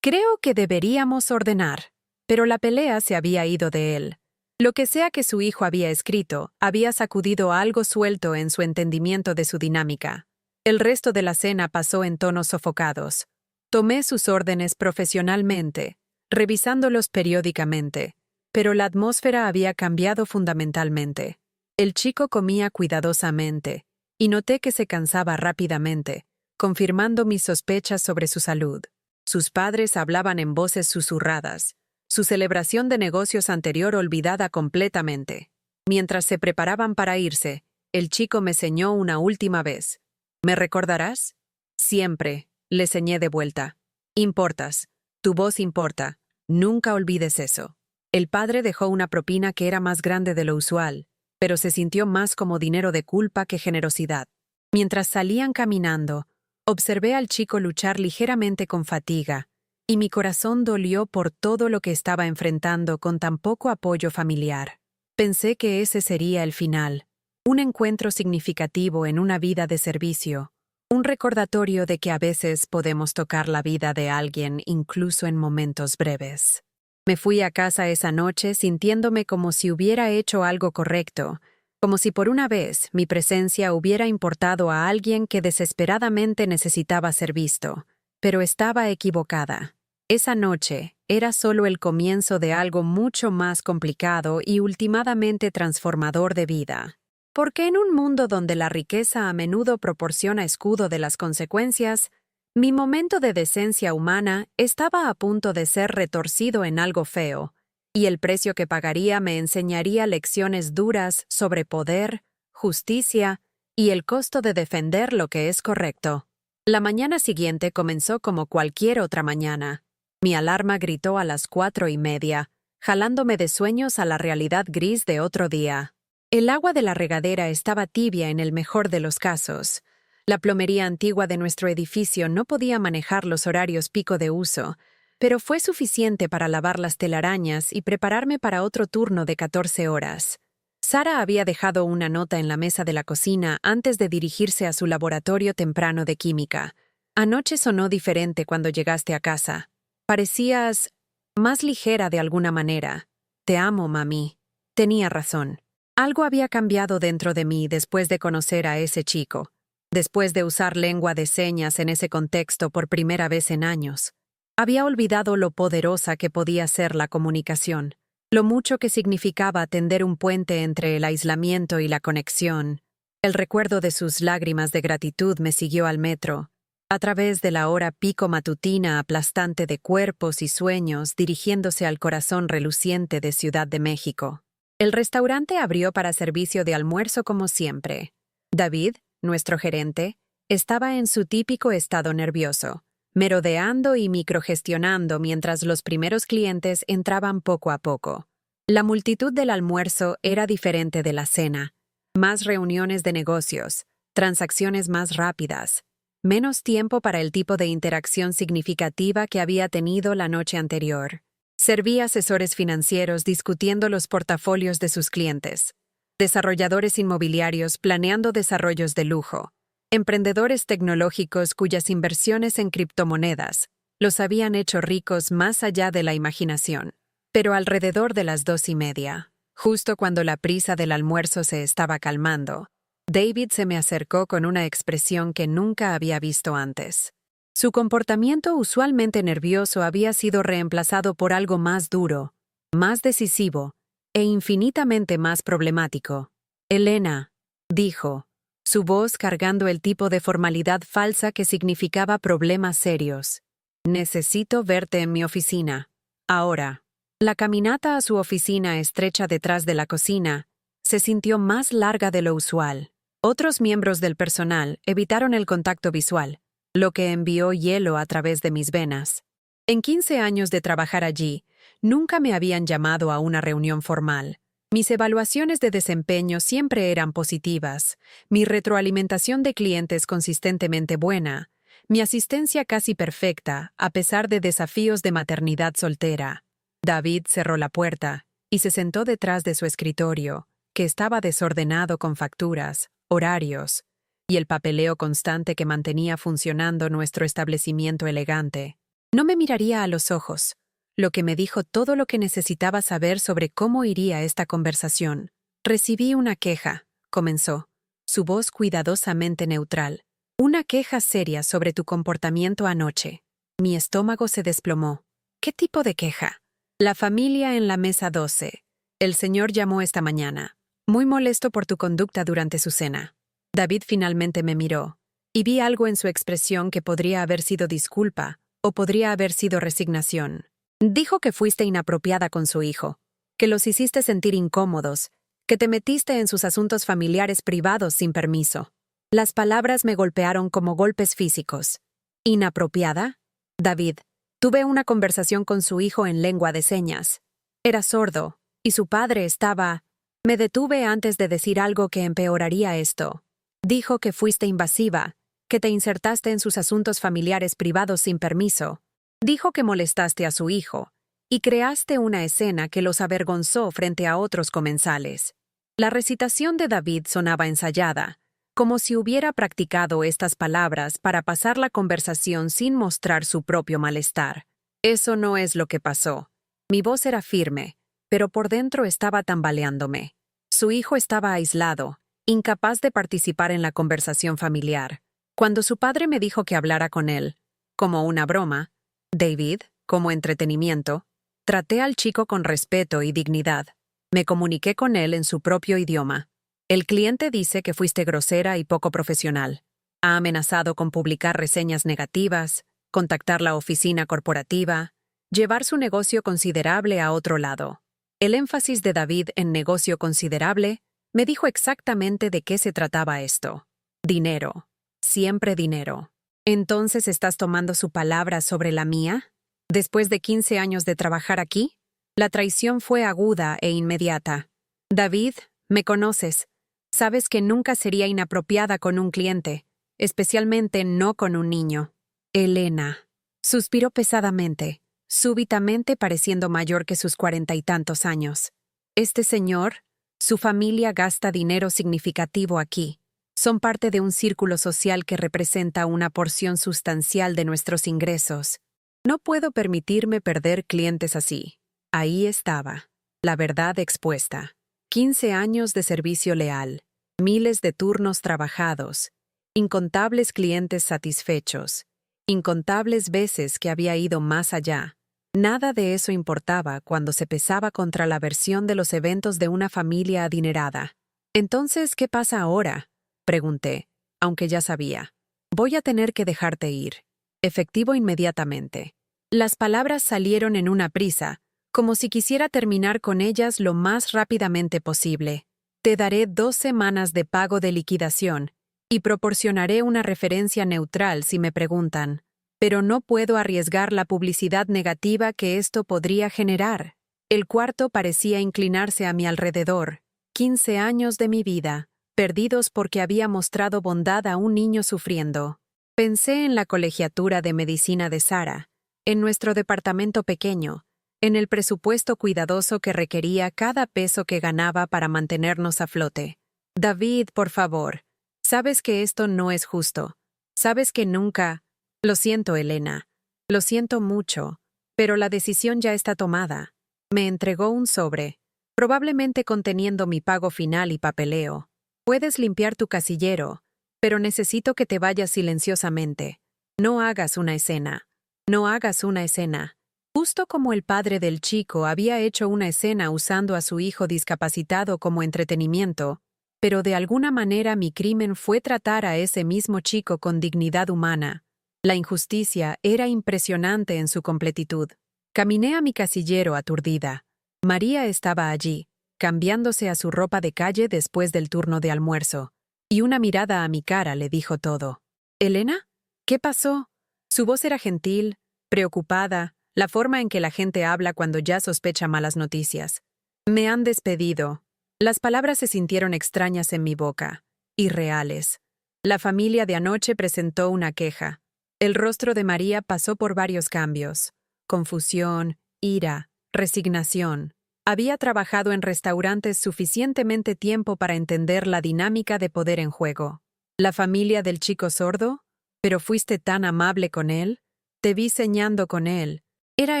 que deberíamos ordenar». Pero la pelea se había ido de él. Lo que sea que su hijo había escrito, había sacudido algo suelto en su entendimiento de su dinámica. El resto de la cena pasó en tonos sofocados. Tomé sus órdenes profesionalmente, revisándolos periódicamente, pero la atmósfera había cambiado fundamentalmente. El chico comía cuidadosamente, y noté que se cansaba rápidamente, confirmando mis sospechas sobre su salud. Sus padres hablaban en voces susurradas, su celebración de negocios anterior olvidada completamente. Mientras se preparaban para irse, el chico me señó una última vez. «¿Me recordarás?» «Siempre», le señé de vuelta. «Importas. Tu voz importa. Nunca olvides eso». El padre dejó una propina que era más grande de lo usual, pero se sintió más como dinero de culpa que generosidad. Mientras salían caminando, observé al chico luchar ligeramente con fatiga, y mi corazón dolió por todo lo que estaba enfrentando con tan poco apoyo familiar. Pensé que ese sería el final, un encuentro significativo en una vida de servicio, un recordatorio de que a veces podemos tocar la vida de alguien incluso en momentos breves. Me fui a casa esa noche sintiéndome como si hubiera hecho algo correcto, como si por una vez mi presencia hubiera importado a alguien que desesperadamente necesitaba ser visto. Pero estaba equivocada. Esa noche era solo el comienzo de algo mucho más complicado y últimamente transformador de vida. Porque en un mundo donde la riqueza a menudo proporciona escudo de las consecuencias, mi momento de decencia humana estaba a punto de ser retorcido en algo feo, y el precio que pagaría me enseñaría lecciones duras sobre poder, justicia y el costo de defender lo que es correcto. La mañana siguiente comenzó como cualquier otra mañana. Mi alarma gritó a las 4:30, jalándome de sueños a la realidad gris de otro día. El agua de la regadera estaba tibia en el mejor de los casos. La plomería antigua de nuestro edificio no podía manejar los horarios pico de uso, pero fue suficiente para lavar las telarañas y prepararme para otro turno de 14 horas. Sara había dejado una nota en la mesa de la cocina antes de dirigirse a su laboratorio temprano de química. Anoche sonó diferente cuando llegaste a casa. Parecías más ligera de alguna manera. Te amo, mami. Tenía razón. Algo había cambiado dentro de mí después de conocer a ese chico, después de usar lengua de señas en ese contexto por primera vez en años. Había olvidado lo poderosa que podía ser la comunicación, lo mucho que significaba tender un puente entre el aislamiento y la conexión. El recuerdo de sus lágrimas de gratitud me siguió al metro, a través de la hora pico matutina aplastante de cuerpos y sueños dirigiéndose al corazón reluciente de Ciudad de México. El restaurante abrió para servicio de almuerzo como siempre. David, nuestro gerente, estaba en su típico estado nervioso, merodeando y microgestionando mientras los primeros clientes entraban poco a poco. La multitud del almuerzo era diferente de la cena. Más reuniones de negocios, transacciones más rápidas, menos tiempo para el tipo de interacción significativa que había tenido la noche anterior. Serví asesores financieros discutiendo los portafolios de sus clientes, desarrolladores inmobiliarios planeando desarrollos de lujo, emprendedores tecnológicos cuyas inversiones en criptomonedas los habían hecho ricos más allá de la imaginación. Pero alrededor de las 2:30, justo cuando la prisa del almuerzo se estaba calmando, David se me acercó con una expresión que nunca había visto antes. Su comportamiento usualmente nervioso había sido reemplazado por algo más duro, más decisivo e infinitamente más problemático. Elena, dijo, su voz cargando el tipo de formalidad falsa que significaba problemas serios. Necesito verte en mi oficina. Ahora. La caminata a su oficina estrecha detrás de la cocina se sintió más larga de lo usual. Otros miembros del personal evitaron el contacto visual, lo que envió hielo a través de mis venas. En 15 años de trabajar allí, nunca me habían llamado a una reunión formal. Mis evaluaciones de desempeño siempre eran positivas, mi retroalimentación de clientes consistentemente buena, mi asistencia casi perfecta, a pesar de desafíos de maternidad soltera. David cerró la puerta y se sentó detrás de su escritorio, que estaba desordenado con facturas, horarios y el papeleo constante que mantenía funcionando nuestro establecimiento elegante. No me miraría a los ojos, lo que me dijo todo lo que necesitaba saber sobre cómo iría esta conversación. Recibí una queja, comenzó, su voz cuidadosamente neutral. Una queja seria sobre tu comportamiento anoche. Mi estómago se desplomó. ¿Qué tipo de queja? La familia en la mesa 12. El señor llamó esta mañana, muy molesto por tu conducta durante su cena. David finalmente me miró, y vi algo en su expresión que podría haber sido disculpa, o podría haber sido resignación. Dijo que fuiste inapropiada con su hijo, que los hiciste sentir incómodos, que te metiste en sus asuntos familiares privados sin permiso. Las palabras me golpearon como golpes físicos. ¿Inapropiada? David, tuve una conversación con su hijo en lengua de señas. Era sordo, y su padre estaba... Me detuve antes de decir algo que empeoraría esto. Dijo que fuiste invasiva, que te insertaste en sus asuntos familiares privados sin permiso. Dijo que molestaste a su hijo, y creaste una escena que los avergonzó frente a otros comensales. La recitación de David sonaba ensayada, como si hubiera practicado estas palabras para pasar la conversación sin mostrar su propio malestar. Eso no es lo que pasó. Mi voz era firme, pero por dentro estaba tambaleándome. Su hijo estaba aislado, incapaz de participar en la conversación familiar. Cuando su padre me dijo que hablara con él, como una broma, David, como entretenimiento, traté al chico con respeto y dignidad. Me comuniqué con él en su propio idioma. El cliente dice que fuiste grosera y poco profesional. Ha amenazado con publicar reseñas negativas, contactar la oficina corporativa, llevar su negocio considerable a otro lado. El énfasis de David en negocio considerable me dijo exactamente de qué se trataba esto. Dinero. Siempre dinero. ¿Entonces estás tomando su palabra sobre la mía? ¿Después de 15 años de trabajar aquí? La traición fue aguda e inmediata. David, me conoces. Sabes que nunca sería inapropiada con un cliente, especialmente no con un niño. Elena. Suspiró pesadamente, súbitamente pareciendo mayor que sus 40 y tantos años. Este señor, Su familia gasta dinero significativo aquí. Son parte de un círculo social que representa una porción sustancial de nuestros ingresos. No puedo permitirme perder clientes así. Ahí estaba, la verdad expuesta. 15 años de servicio leal, miles de turnos trabajados, incontables clientes satisfechos, incontables veces que había ido más allá. Nada de eso importaba cuando se pesaba contra la versión de los eventos de una familia adinerada. «Entonces, ¿qué pasa ahora?», pregunté, aunque ya sabía. «Voy a tener que dejarte ir. Efectivo inmediatamente». Las palabras salieron en una prisa, como si quisiera terminar con ellas lo más rápidamente posible. «Te daré 2 semanas de pago de liquidación y proporcionaré una referencia neutral si me preguntan. Pero no puedo arriesgar la publicidad negativa que esto podría generar». El cuarto parecía inclinarse a mi alrededor. 15 años de mi vida, perdidos porque había mostrado bondad a un niño sufriendo. Pensé en la colegiatura de medicina de Sara, en nuestro departamento pequeño, en el presupuesto cuidadoso que requería cada peso que ganaba para mantenernos a flote. «David, por favor, sabes que esto no es justo. Sabes que nunca...» «Lo siento, Elena. Lo siento mucho, pero la decisión ya está tomada». Me entregó un sobre, probablemente conteniendo mi pago final y papeleo. «Puedes limpiar tu casillero, pero necesito que te vayas silenciosamente. No hagas una escena. No hagas una escena». Justo como el padre del chico había hecho una escena usando a su hijo discapacitado como entretenimiento, pero de alguna manera mi crimen fue tratar a ese mismo chico con dignidad humana. La injusticia era impresionante en su completitud. Caminé a mi casillero aturdida. María estaba allí, cambiándose a su ropa de calle después del turno de almuerzo, y una mirada a mi cara le dijo todo. «¿Elena? ¿Qué pasó?». Su voz era gentil, preocupada, la forma en que la gente habla cuando ya sospecha malas noticias. «Me han despedido». Las palabras se sintieron extrañas en mi boca, irreales. La familia de anoche presentó una queja. El rostro de María pasó por varios cambios. Confusión, ira, resignación. Había trabajado en restaurantes suficientemente tiempo para entender la dinámica de poder en juego. «¿La familia del chico sordo? Pero fuiste tan amable con él. Te vi ceñando con él. Era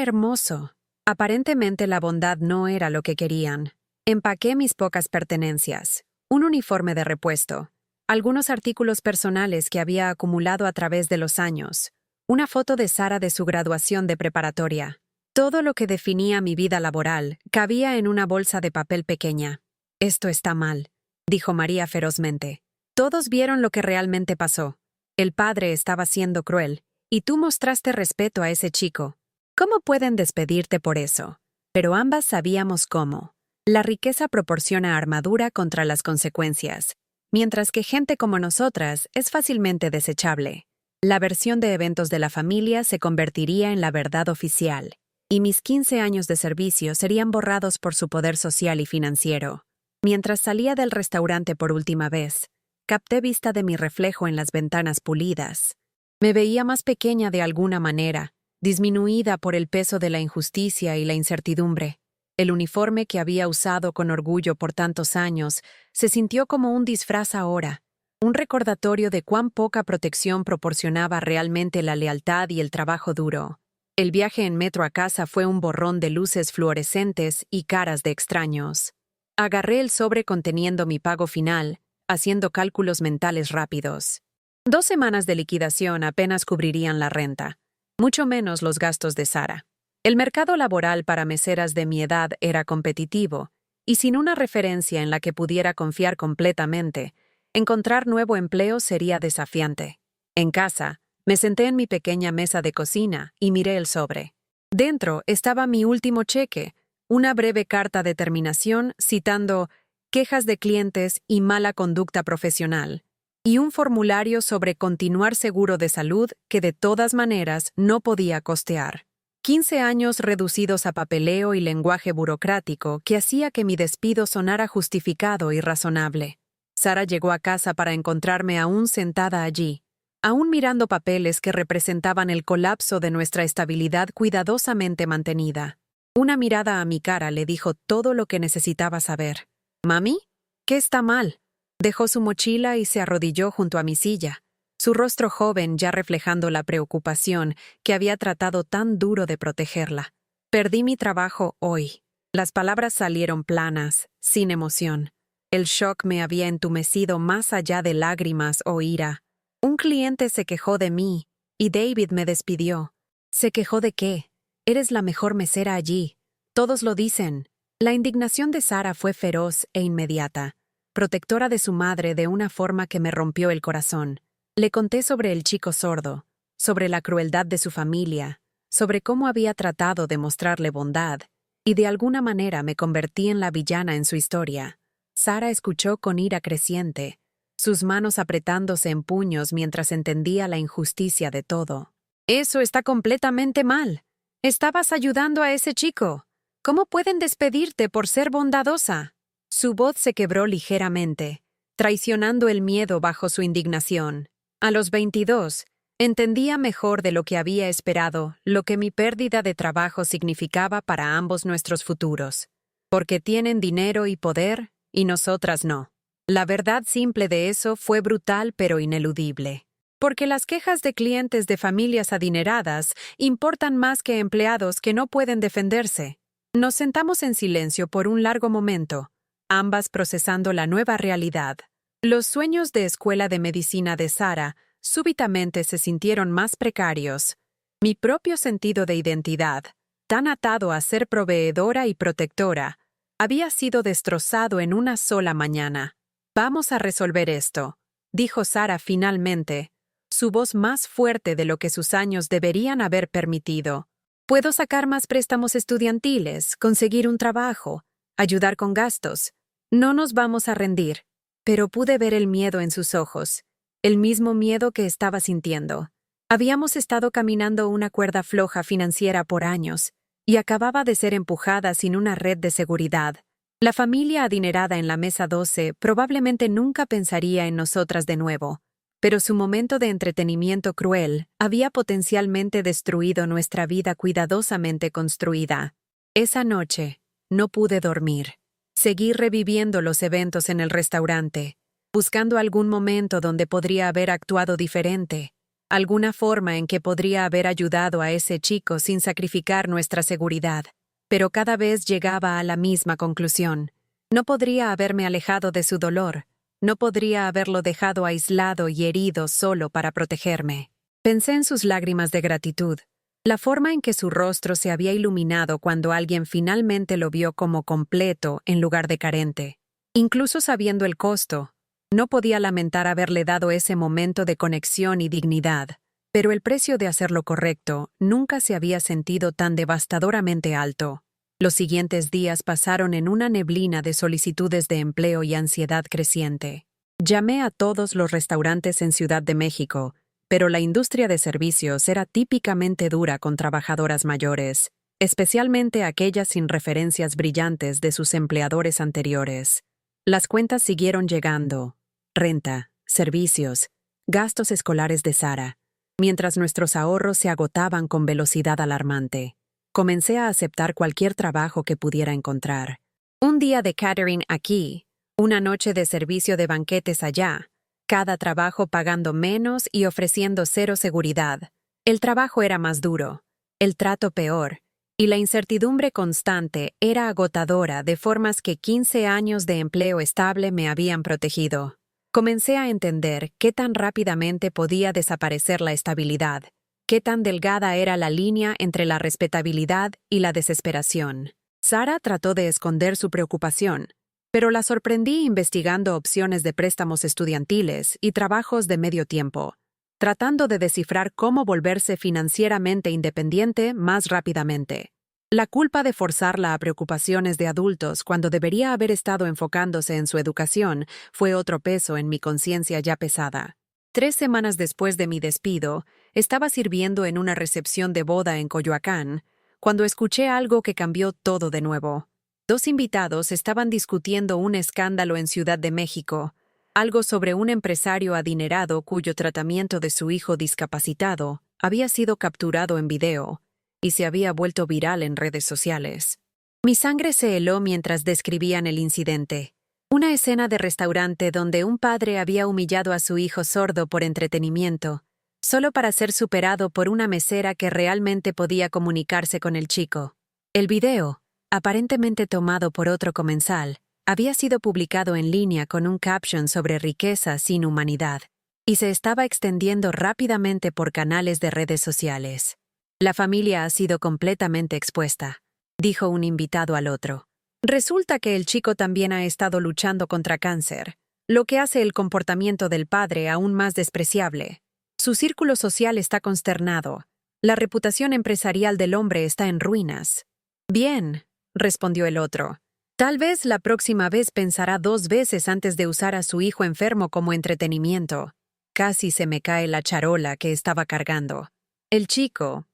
hermoso». Aparentemente la bondad no era lo que querían. Empaqué mis pocas pertenencias. Un uniforme de repuesto. Algunos artículos personales que había acumulado a través de los años. Una foto de Sara de su graduación de preparatoria. Todo lo que definía mi vida laboral cabía en una bolsa de papel pequeña. «Esto está mal», dijo María ferozmente. «Todos vieron lo que realmente pasó. El padre estaba siendo cruel, y tú mostraste respeto a ese chico. ¿Cómo pueden despedirte por eso?». Pero ambas sabíamos cómo. La riqueza proporciona armadura contra las consecuencias, mientras que gente como nosotras es fácilmente desechable. La versión de eventos de la familia se convertiría en la verdad oficial, y mis 15 años de servicio serían borrados por su poder social y financiero. Mientras salía del restaurante por última vez, capté vista de mi reflejo en las ventanas pulidas. Me veía más pequeña de alguna manera, disminuida por el peso de la injusticia y la incertidumbre. El uniforme que había usado con orgullo por tantos años se sintió como un disfraz ahora, un recordatorio de cuán poca protección proporcionaba realmente la lealtad y el trabajo duro. El viaje en metro a casa fue un borrón de luces fluorescentes y caras de extraños. Agarré el sobre conteniendo mi pago final, haciendo cálculos mentales rápidos. 2 semanas de liquidación apenas cubrirían la renta, mucho menos los gastos de Sara. El mercado laboral para meseras de mi edad era competitivo, y sin una referencia en la que pudiera confiar completamente, encontrar nuevo empleo sería desafiante. En casa, me senté en mi pequeña mesa de cocina y miré el sobre. Dentro estaba mi último cheque, una breve carta de terminación citando quejas de clientes y mala conducta profesional, y un formulario sobre continuar seguro de salud que de todas maneras no podía costear. 15 años reducidos a papeleo y lenguaje burocrático que hacía que mi despido sonara justificado y razonable. Sara llegó a casa para encontrarme aún sentada allí, aún mirando papeles que representaban el colapso de nuestra estabilidad cuidadosamente mantenida. Una mirada a mi cara le dijo todo lo que necesitaba saber. ¿Mami? ¿Qué está mal? Dejó su mochila y se arrodilló junto a mi silla, su rostro joven ya reflejando la preocupación que había tratado tan duro de protegerla. Perdí mi trabajo hoy. Las palabras salieron planas, sin emoción. El shock me había entumecido más allá de lágrimas o ira. Un cliente se quejó de mí, y David me despidió. ¿Se quejó de qué? Eres la mejor mesera allí. Todos lo dicen. La indignación de Sara fue feroz e inmediata, protectora de su madre de una forma que me rompió el corazón. Le conté sobre el chico sordo, sobre la crueldad de su familia, sobre cómo había tratado de mostrarle bondad, y de alguna manera me convertí en la villana en su historia. Sara escuchó con ira creciente, sus manos apretándose en puños mientras entendía la injusticia de todo. Eso está completamente mal. Estabas ayudando a ese chico. ¿Cómo pueden despedirte por ser bondadosa? Su voz se quebró ligeramente, traicionando el miedo bajo su indignación. A los 22, entendía mejor de lo que había esperado lo que mi pérdida de trabajo significaba para ambos nuestros futuros. Porque tienen dinero y poder, y nosotras no. La verdad simple de eso fue brutal pero ineludible. Porque las quejas de clientes de familias adineradas importan más que empleados que no pueden defenderse. Nos sentamos en silencio por un largo momento, ambas procesando la nueva realidad. Los sueños de escuela de medicina de Sara súbitamente se sintieron más precarios. Mi propio sentido de identidad, tan atado a ser proveedora y protectora, había sido destrozado en una sola mañana. «Vamos a resolver esto», dijo Sara finalmente, su voz más fuerte de lo que sus años deberían haber permitido. «Puedo sacar más préstamos estudiantiles, conseguir un trabajo, ayudar con gastos. No nos vamos a rendir». Pero pude ver el miedo en sus ojos, el mismo miedo que estaba sintiendo. Habíamos estado caminando una cuerda floja financiera por años, y acababa de ser empujada sin una red de seguridad. La familia adinerada en la mesa 12 probablemente nunca pensaría en nosotras de nuevo, pero su momento de entretenimiento cruel había potencialmente destruido nuestra vida cuidadosamente construida. Esa noche, no pude dormir. Seguí reviviendo los eventos en el restaurante, buscando algún momento donde podría haber actuado diferente, alguna forma en que podría haber ayudado a ese chico sin sacrificar nuestra seguridad. Pero cada vez llegaba a la misma conclusión. No podría haberme alejado de su dolor, no podría haberlo dejado aislado y herido solo para protegerme. Pensé en sus lágrimas de gratitud, la forma en que su rostro se había iluminado cuando alguien finalmente lo vio como completo en lugar de carente. Incluso sabiendo el costo, no podía lamentar haberle dado ese momento de conexión y dignidad, pero el precio de hacer lo correcto nunca se había sentido tan devastadoramente alto. Los siguientes días pasaron en una neblina de solicitudes de empleo y ansiedad creciente. Llamé a todos los restaurantes en Ciudad de México, pero la industria de servicios era típicamente dura con trabajadoras mayores, especialmente aquellas sin referencias brillantes de sus empleadores anteriores. Las cuentas siguieron llegando: renta, servicios, gastos escolares de Sara, mientras nuestros ahorros se agotaban con velocidad alarmante. Comencé a aceptar cualquier trabajo que pudiera encontrar. Un día de catering aquí, una noche de servicio de banquetes allá, cada trabajo pagando menos y ofreciendo cero seguridad. El trabajo era más duro, el trato peor, y la incertidumbre constante era agotadora de formas que 15 años de empleo estable me habían protegido. Comencé a entender qué tan rápidamente podía desaparecer la estabilidad, qué tan delgada era la línea entre la respetabilidad y la desesperación. Sara trató de esconder su preocupación, pero la sorprendí investigando opciones de préstamos estudiantiles y trabajos de medio tiempo, tratando de descifrar cómo volverse financieramente independiente más rápidamente. La culpa de forzarla a preocupaciones de adultos cuando debería haber estado enfocándose en su educación fue otro peso en mi conciencia ya pesada. 3 semanas después de mi despido, estaba sirviendo en una recepción de boda en Coyoacán, cuando escuché algo que cambió todo de nuevo. 2 invitados estaban discutiendo un escándalo en Ciudad de México, algo sobre un empresario adinerado cuyo tratamiento de su hijo discapacitado había sido capturado en video y se había vuelto viral en redes sociales. Mi sangre se heló mientras describían el incidente. Una escena de restaurante donde un padre había humillado a su hijo sordo por entretenimiento, solo para ser superado por una mesera que realmente podía comunicarse con el chico. El video, aparentemente tomado por otro comensal, había sido publicado en línea con un caption sobre riqueza sin humanidad, y se estaba extendiendo rápidamente por canales de redes sociales. La familia ha sido completamente expuesta, dijo un invitado al otro. Resulta que el chico también ha estado luchando contra cáncer, lo que hace el comportamiento del padre aún más despreciable. Su círculo social está consternado. La reputación empresarial del hombre está en ruinas. Bien, respondió el otro. Tal vez la próxima vez pensará 2 veces antes de usar a su hijo enfermo como entretenimiento. Casi se me cae la charola que estaba cargando. El chico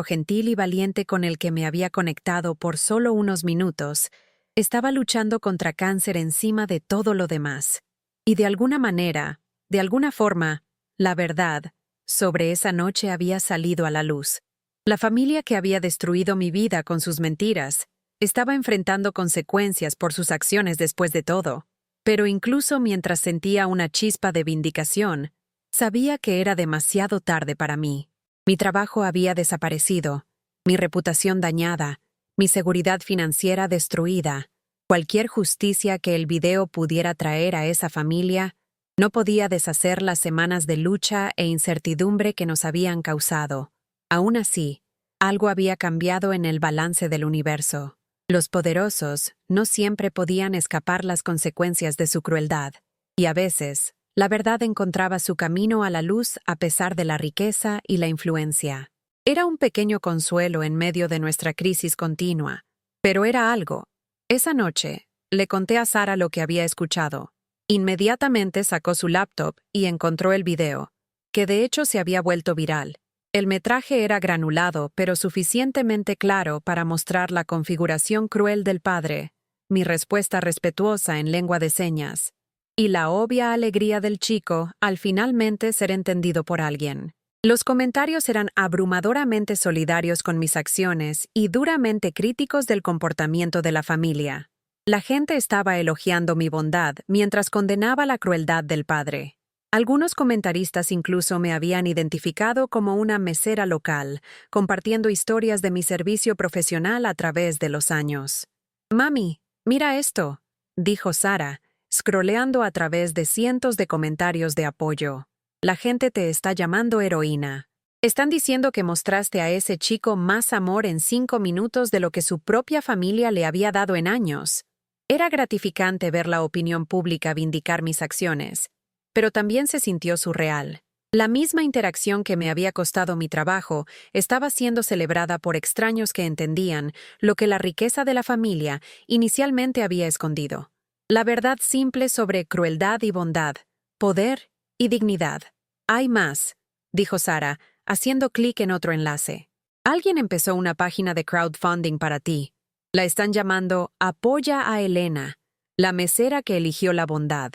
gentil y valiente con el que me había conectado por solo unos minutos, estaba luchando contra cáncer encima de todo lo demás. Y de alguna forma, la verdad sobre esa noche había salido a la luz. La familia que había destruido mi vida con sus mentiras estaba enfrentando consecuencias por sus acciones después de todo. Pero incluso mientras sentía una chispa de vindicación, sabía que era demasiado tarde para mí. Mi trabajo había desaparecido, mi reputación dañada, mi seguridad financiera destruida. Cualquier justicia que el video pudiera traer a esa familia no podía deshacer las semanas de lucha e incertidumbre que nos habían causado. Aún así, algo había cambiado en el balance del universo. Los poderosos no siempre podían escapar las consecuencias de su crueldad, y a veces, la verdad encontraba su camino a la luz a pesar de la riqueza y la influencia. Era un pequeño consuelo en medio de nuestra crisis continua, pero era algo. Esa noche, le conté a Sara lo que había escuchado. Inmediatamente sacó su laptop y encontró el video, que de hecho se había vuelto viral. El metraje era granulado, pero suficientemente claro para mostrar la configuración cruel del padre, mi respuesta respetuosa en lengua de señas, y la obvia alegría del chico al finalmente ser entendido por alguien. Los comentarios eran abrumadoramente solidarios con mis acciones y duramente críticos del comportamiento de la familia. La gente estaba elogiando mi bondad mientras condenaba la crueldad del padre. Algunos comentaristas incluso me habían identificado como una mesera local, compartiendo historias de mi servicio profesional a través de los años. «Mami, mira esto», dijo Sara, scrolleando a través de cientos de comentarios de apoyo. «La gente te está llamando heroína. Están diciendo que mostraste a ese chico más amor en 5 minutos de lo que su propia familia le había dado en años». Era gratificante ver la opinión pública vindicar mis acciones, pero también se sintió surreal. La misma interacción que me había costado mi trabajo estaba siendo celebrada por extraños que entendían lo que la riqueza de la familia inicialmente había escondido. La verdad simple sobre crueldad y bondad, poder y dignidad. «Hay más», dijo Sara, haciendo clic en otro enlace. «Alguien empezó una página de crowdfunding para ti. La están llamando Apoya a Elena, la mesera que eligió la bondad.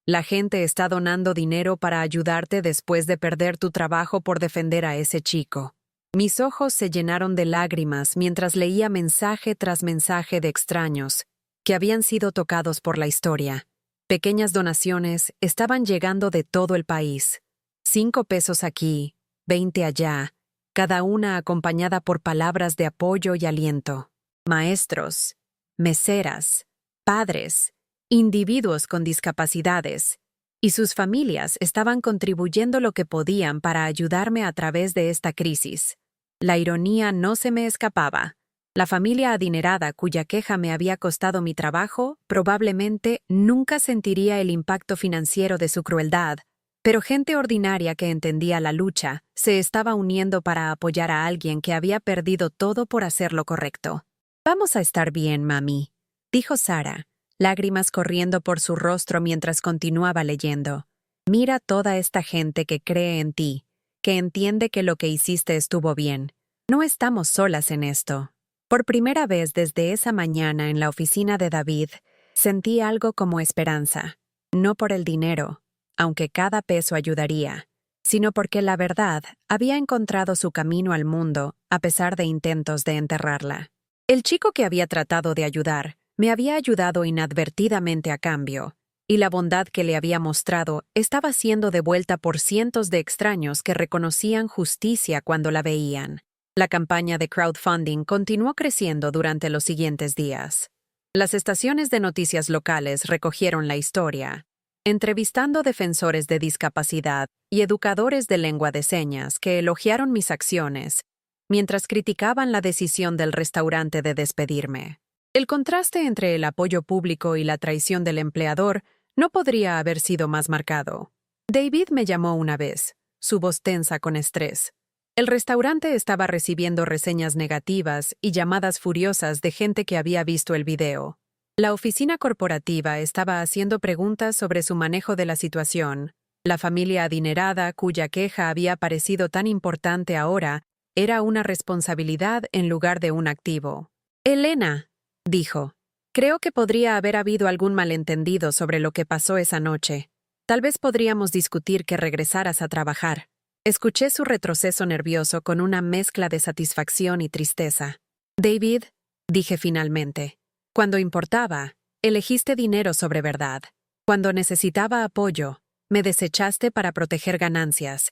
La gente está donando dinero para ayudarte después de perder tu trabajo por defender a ese chico». Mis ojos se llenaron de lágrimas mientras leía mensaje tras mensaje de extraños que habían sido tocados por la historia. Pequeñas donaciones estaban llegando de todo el país. 5 pesos aquí, 20 allá, cada una acompañada por palabras de apoyo y aliento. Maestros, meseras, padres, individuos con discapacidades y sus familias estaban contribuyendo lo que podían para ayudarme a través de esta crisis. La ironía no se me escapaba. La familia adinerada cuya queja me había costado mi trabajo probablemente nunca sentiría el impacto financiero de su crueldad, pero gente ordinaria que entendía la lucha se estaba uniendo para apoyar a alguien que había perdido todo por hacer lo correcto. «Vamos a estar bien, mami», dijo Sara, lágrimas corriendo por su rostro mientras continuaba leyendo. «Mira toda esta gente que cree en ti, que entiende que lo que hiciste estuvo bien. No estamos solas en esto». Por primera vez desde esa mañana en la oficina de David, sentí algo como esperanza. No por el dinero, aunque cada peso ayudaría, sino porque la verdad había encontrado su camino al mundo a pesar de intentos de enterrarla. El chico que había tratado de ayudar Me había ayudado inadvertidamente a cambio, y la bondad que le había mostrado estaba siendo devuelta por cientos de extraños que reconocían justicia cuando la veían. La campaña de crowdfunding continuó creciendo durante los siguientes días. Las estaciones de noticias locales recogieron la historia, entrevistando defensores de discapacidad y educadores de lengua de señas que elogiaron mis acciones, mientras criticaban la decisión del restaurante de despedirme. El contraste entre el apoyo público y la traición del empleador no podría haber sido más marcado. David me llamó una vez, su voz tensa con estrés. El restaurante estaba recibiendo reseñas negativas y llamadas furiosas de gente que había visto el video. La oficina corporativa estaba haciendo preguntas sobre su manejo de la situación. La familia adinerada, cuya queja había parecido tan importante ahora, era una responsabilidad en lugar de un activo. Elena, dijo, creo que podría haber habido algún malentendido sobre lo que pasó esa noche. Tal vez podríamos discutir que regresaras a trabajar. Escuché su retroceso nervioso con una mezcla de satisfacción y tristeza. David, dije finalmente, cuando importaba, elegiste dinero sobre verdad. Cuando necesitaba apoyo, me desechaste para proteger ganancias.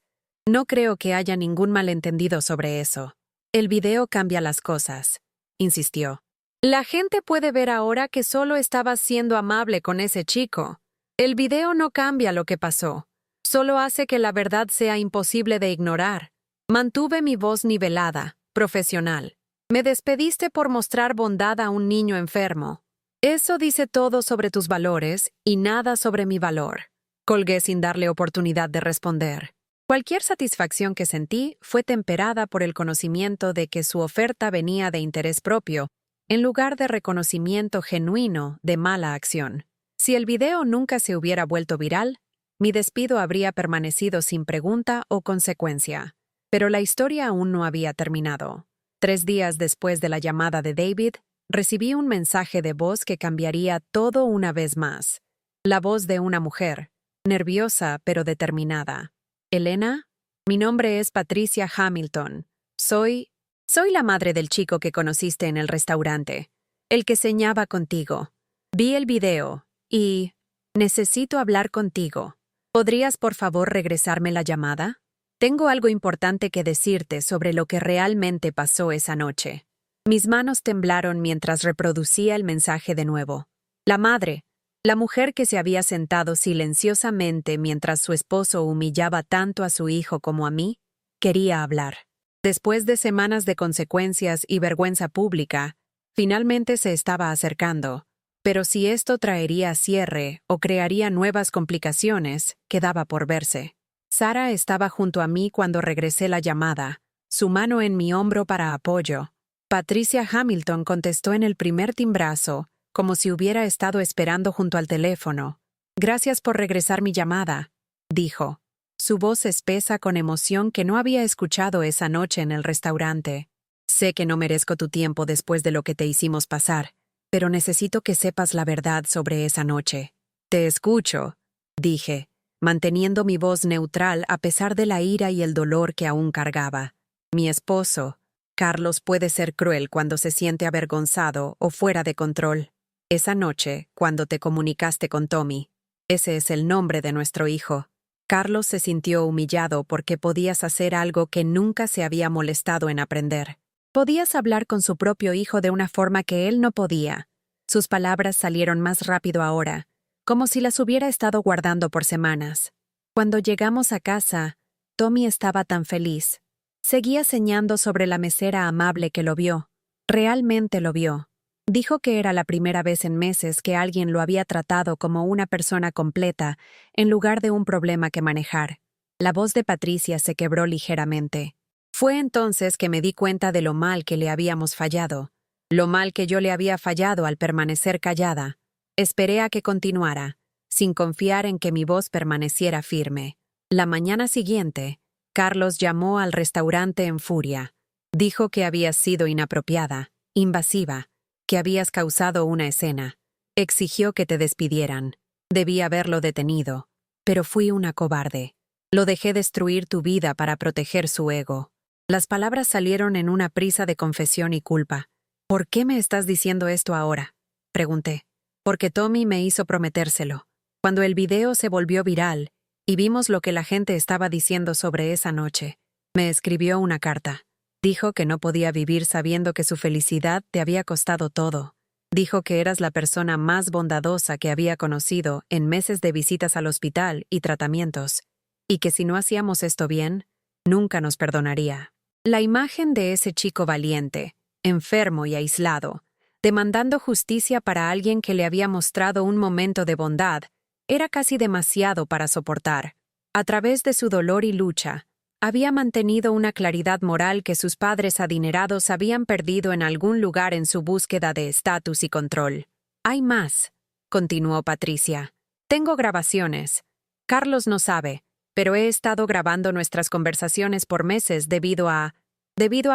No creo que haya ningún malentendido sobre eso. El video cambia las cosas, insistió. La gente puede ver ahora que solo estabas siendo amable con ese chico. El video no cambia lo que pasó. Solo hace que la verdad sea imposible de ignorar. Mantuve mi voz nivelada, profesional. Me despediste por mostrar bondad a un niño enfermo. Eso dice todo sobre tus valores y nada sobre mi valor. Colgué sin darle oportunidad de responder. Cualquier satisfacción que sentí fue temperada por el conocimiento de que su oferta venía de interés propio, en lugar de reconocimiento genuino de mala acción. Si el video nunca se hubiera vuelto viral, mi despido habría permanecido sin pregunta o consecuencia. Pero la historia aún no había terminado. 3 días después de la llamada de David, recibí un mensaje de voz que cambiaría todo una vez más. La voz de una mujer, nerviosa pero determinada. Elena, mi nombre es Patricia Hamilton. Soy la madre del chico que conociste en el restaurante, el que ceñaba contigo. Vi el video y necesito hablar contigo. ¿Podrías por favor regresarme la llamada? Tengo algo importante que decirte sobre lo que realmente pasó esa noche. Mis manos temblaron mientras reproducía el mensaje de nuevo. La madre, la mujer que se había sentado silenciosamente mientras su esposo humillaba tanto a su hijo como a mí, quería hablar. Después de semanas de consecuencias y vergüenza pública, finalmente se estaba acercando. Pero si esto traería cierre o crearía nuevas complicaciones, quedaba por verse. Sara estaba junto a mí cuando regresé la llamada, su mano en mi hombro para apoyo. Patricia Hamilton contestó en el primer timbrazo, como si hubiera estado esperando junto al teléfono. Gracias por regresar mi llamada, dijo, su voz espesa con emoción que no había escuchado esa noche en el restaurante. Sé que no merezco tu tiempo después de lo que te hicimos pasar, pero necesito que sepas la verdad sobre esa noche. Te escucho, dije, manteniendo mi voz neutral a pesar de la ira y el dolor que aún cargaba. Mi esposo, Carlos, puede ser cruel cuando se siente avergonzado o fuera de control. Esa noche, cuando te comunicaste con Tommy, ese es el nombre de nuestro hijo. Carlos se sintió humillado porque podías hacer algo que nunca se había molestado en aprender. Podías hablar con su propio hijo de una forma que él no podía. Sus palabras salieron más rápido ahora, como si las hubiera estado guardando por semanas. Cuando llegamos a casa, Tommy estaba tan feliz. Seguía señando sobre la mesera amable que lo vio. Realmente lo vio. Dijo que era la primera vez en meses que alguien lo había tratado como una persona completa en lugar de un problema que manejar. La voz de Patricia se quebró ligeramente. Fue entonces que me di cuenta de lo mal que le habíamos fallado, lo mal que yo le había fallado al permanecer callada. Esperé a que continuara, sin confiar en que mi voz permaneciera firme. La mañana siguiente, Carlos llamó al restaurante en furia. Dijo que habías sido inapropiada, invasiva, que habías causado una escena. Exigió que te despidieran. Debí haberlo detenido, pero fui una cobarde. Lo dejé destruir tu vida para proteger su ego. Las palabras salieron en una prisa de confesión y culpa. ¿Por qué me estás diciendo esto ahora? Pregunté. Porque Tommy me hizo prometérselo. Cuando el video se volvió viral y vimos lo que la gente estaba diciendo sobre esa noche, me escribió una carta. Dijo que no podía vivir sabiendo que su felicidad te había costado todo. Dijo que eras la persona más bondadosa que había conocido en meses de visitas al hospital y tratamientos, y que si no hacíamos esto bien, nunca nos perdonaría. La imagen de ese chico valiente, enfermo y aislado, demandando justicia para alguien que le había mostrado un momento de bondad, era casi demasiado para soportar. A través de su dolor y lucha, había mantenido una claridad moral que sus padres adinerados habían perdido en algún lugar en su búsqueda de estatus y control. Hay más, continuó Patricia. Tengo grabaciones. Carlos no sabe, pero he estado grabando nuestras conversaciones por meses debido a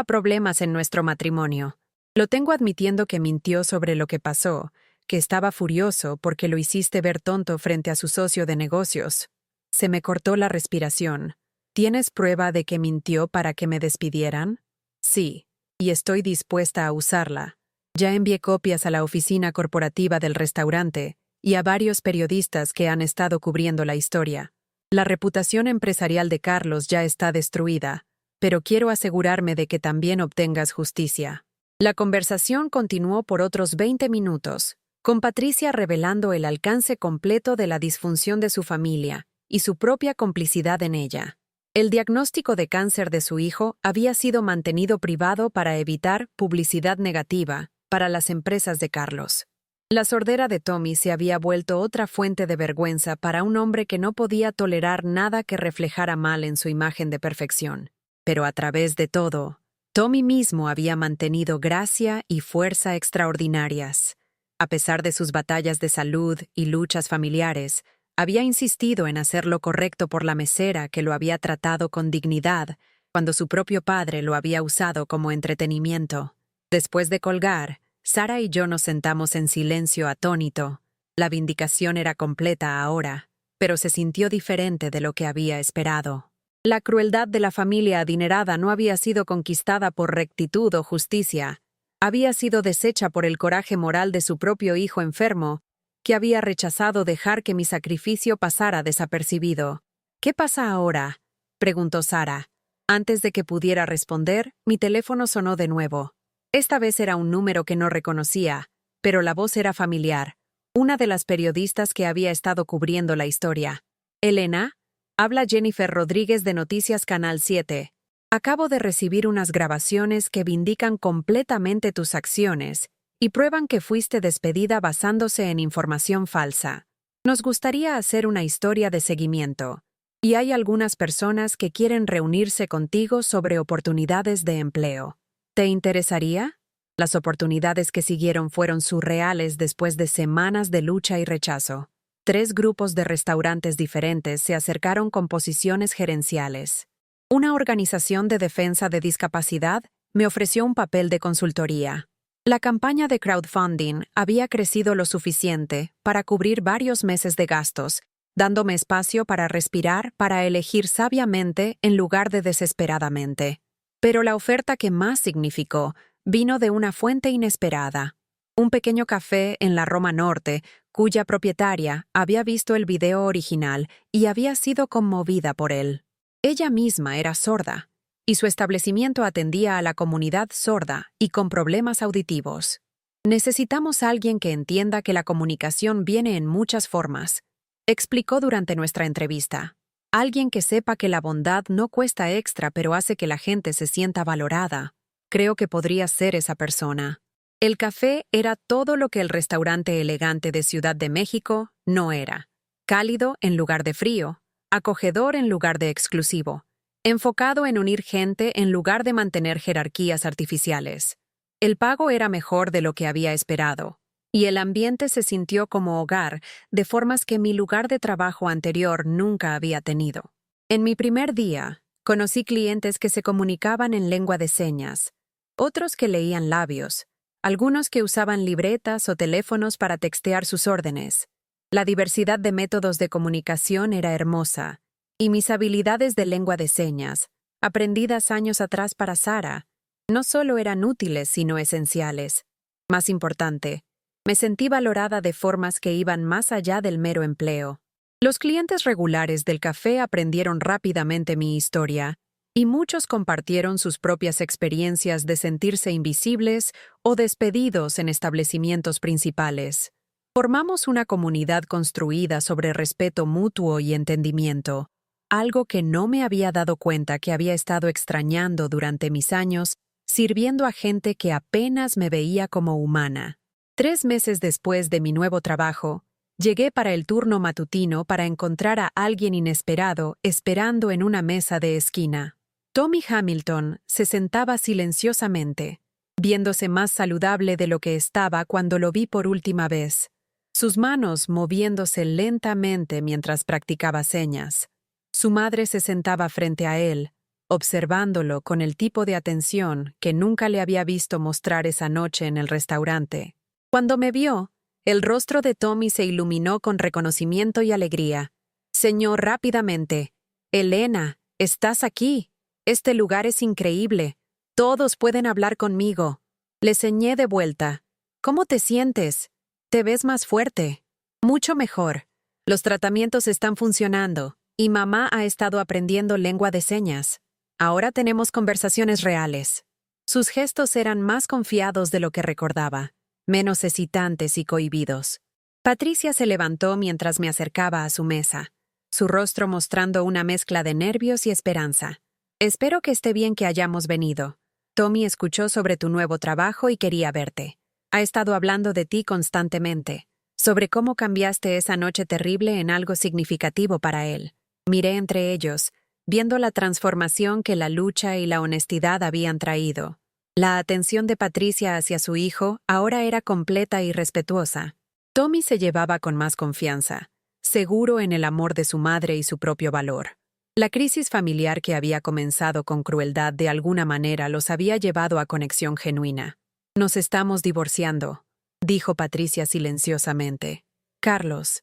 problemas en nuestro matrimonio. Lo tengo admitiendo que mintió sobre lo que pasó, que estaba furioso porque lo hiciste ver tonto frente a su socio de negocios. Se me cortó la respiración. ¿Tienes prueba de que mintió para que me despidieran? Sí, y estoy dispuesta a usarla. Ya envié copias a la oficina corporativa del restaurante y a varios periodistas que han estado cubriendo la historia. La reputación empresarial de Carlos ya está destruida, pero quiero asegurarme de que también obtengas justicia. La conversación continuó por otros 20 minutos, con Patricia revelando el alcance completo de la disfunción de su familia y su propia complicidad en ella. El diagnóstico de cáncer de su hijo había sido mantenido privado para evitar publicidad negativa para las empresas de Carlos. La sordera de Tommy se había vuelto otra fuente de vergüenza para un hombre que no podía tolerar nada que reflejara mal en su imagen de perfección. Pero a través de todo, Tommy mismo había mantenido gracia y fuerza extraordinarias. A pesar de sus batallas de salud y luchas familiares, había insistido en hacer lo correcto por la mesera que lo había tratado con dignidad cuando su propio padre lo había usado como entretenimiento. Después de colgar, Sara y yo nos sentamos en silencio atónito. La vindicación era completa ahora, pero se sintió diferente de lo que había esperado. La crueldad de la familia adinerada no había sido conquistada por rectitud o justicia. Había sido deshecha por el coraje moral de su propio hijo enfermo, que había rechazado dejar que mi sacrificio pasara desapercibido. ¿Qué pasa ahora?, preguntó Sara. Antes de que pudiera responder, mi teléfono sonó de nuevo. Esta vez era un número que no reconocía, pero la voz era familiar, una de las periodistas que había estado cubriendo la historia. «Elena, habla Jennifer Rodríguez de Noticias Canal 7. Acabo de recibir unas grabaciones que vindican completamente tus acciones y prueban que fuiste despedida basándose en información falsa. Nos gustaría hacer una historia de seguimiento, y hay algunas personas que quieren reunirse contigo sobre oportunidades de empleo. ¿Te interesaría? Las oportunidades que siguieron fueron surreales después de semanas de lucha y rechazo. 3 grupos de restaurantes diferentes se acercaron con posiciones gerenciales. Una organización de defensa de discapacidad me ofreció un papel de consultoría. La campaña de crowdfunding había crecido lo suficiente para cubrir varios meses de gastos, dándome espacio para respirar, para elegir sabiamente en lugar de desesperadamente. Pero la oferta que más significó vino de una fuente inesperada. Un pequeño café en la Roma Norte, cuya propietaria había visto el video original y había sido conmovida por él. Ella misma era sorda, y su establecimiento atendía a la comunidad sorda y con problemas auditivos. Necesitamos a alguien que entienda que la comunicación viene en muchas formas, explicó durante nuestra entrevista. Alguien que sepa que la bondad no cuesta extra pero hace que la gente se sienta valorada. Creo que podría ser esa persona. El café era todo lo que el restaurante elegante de Ciudad de México no era. Cálido en lugar de frío, acogedor en lugar de exclusivo, enfocado en unir gente en lugar de mantener jerarquías artificiales. El pago era mejor de lo que había esperado, y el ambiente se sintió como hogar de formas que mi lugar de trabajo anterior nunca había tenido. En mi primer día, conocí clientes que se comunicaban en lengua de señas, otros que leían labios, algunos que usaban libretas o teléfonos para textear sus órdenes. La diversidad de métodos de comunicación era hermosa, y mis habilidades de lengua de señas, aprendidas años atrás para Sara, no solo eran útiles sino esenciales. Más importante, Me sentí valorada de formas que iban más allá del mero empleo. Los clientes regulares del café aprendieron rápidamente mi historia, y muchos compartieron sus propias experiencias de sentirse invisibles o despedidos en establecimientos principales. Formamos una comunidad construida sobre respeto mutuo y entendimiento, algo que no me había dado cuenta que había estado extrañando durante mis años sirviendo a gente que apenas me veía como humana. 3 meses después de mi nuevo trabajo, llegué para el turno matutino para encontrar a alguien inesperado esperando en una mesa de esquina. Tommy Hamilton se sentaba silenciosamente, viéndose más saludable de lo que estaba cuando lo vi por última vez, sus manos moviéndose lentamente mientras practicaba señas. Su madre se sentaba frente a él, observándolo con el tipo de atención que nunca le había visto mostrar esa noche en el restaurante. Cuando me vio, el rostro de Tommy se iluminó con reconocimiento y alegría. Señor, rápidamente. Elena, ¿estás aquí? Este lugar es increíble. Todos pueden hablar conmigo. Le señé de vuelta. ¿Cómo te sientes? Te ves más fuerte. Mucho mejor. Los tratamientos están funcionando, y mamá ha estado aprendiendo lengua de señas. Ahora tenemos conversaciones reales. Sus gestos eran más confiados de lo que recordaba, menos hesitantes y cohibidos. Patricia se levantó mientras me acercaba a su mesa, su rostro mostrando una mezcla de nervios y esperanza. Espero que esté bien que hayamos venido. Tommy escuchó sobre tu nuevo trabajo y quería verte. Ha estado hablando de ti constantemente, sobre cómo cambiaste esa noche terrible en algo significativo para él. Miré entre ellos, viendo la transformación que la lucha y la honestidad habían traído. La atención de Patricia hacia su hijo ahora era completa y respetuosa. Tommy se llevaba con más confianza, seguro en el amor de su madre y su propio valor. La crisis familiar que había comenzado con crueldad de alguna manera los había llevado a conexión genuina. Nos estamos divorciando, dijo Patricia silenciosamente. Carlos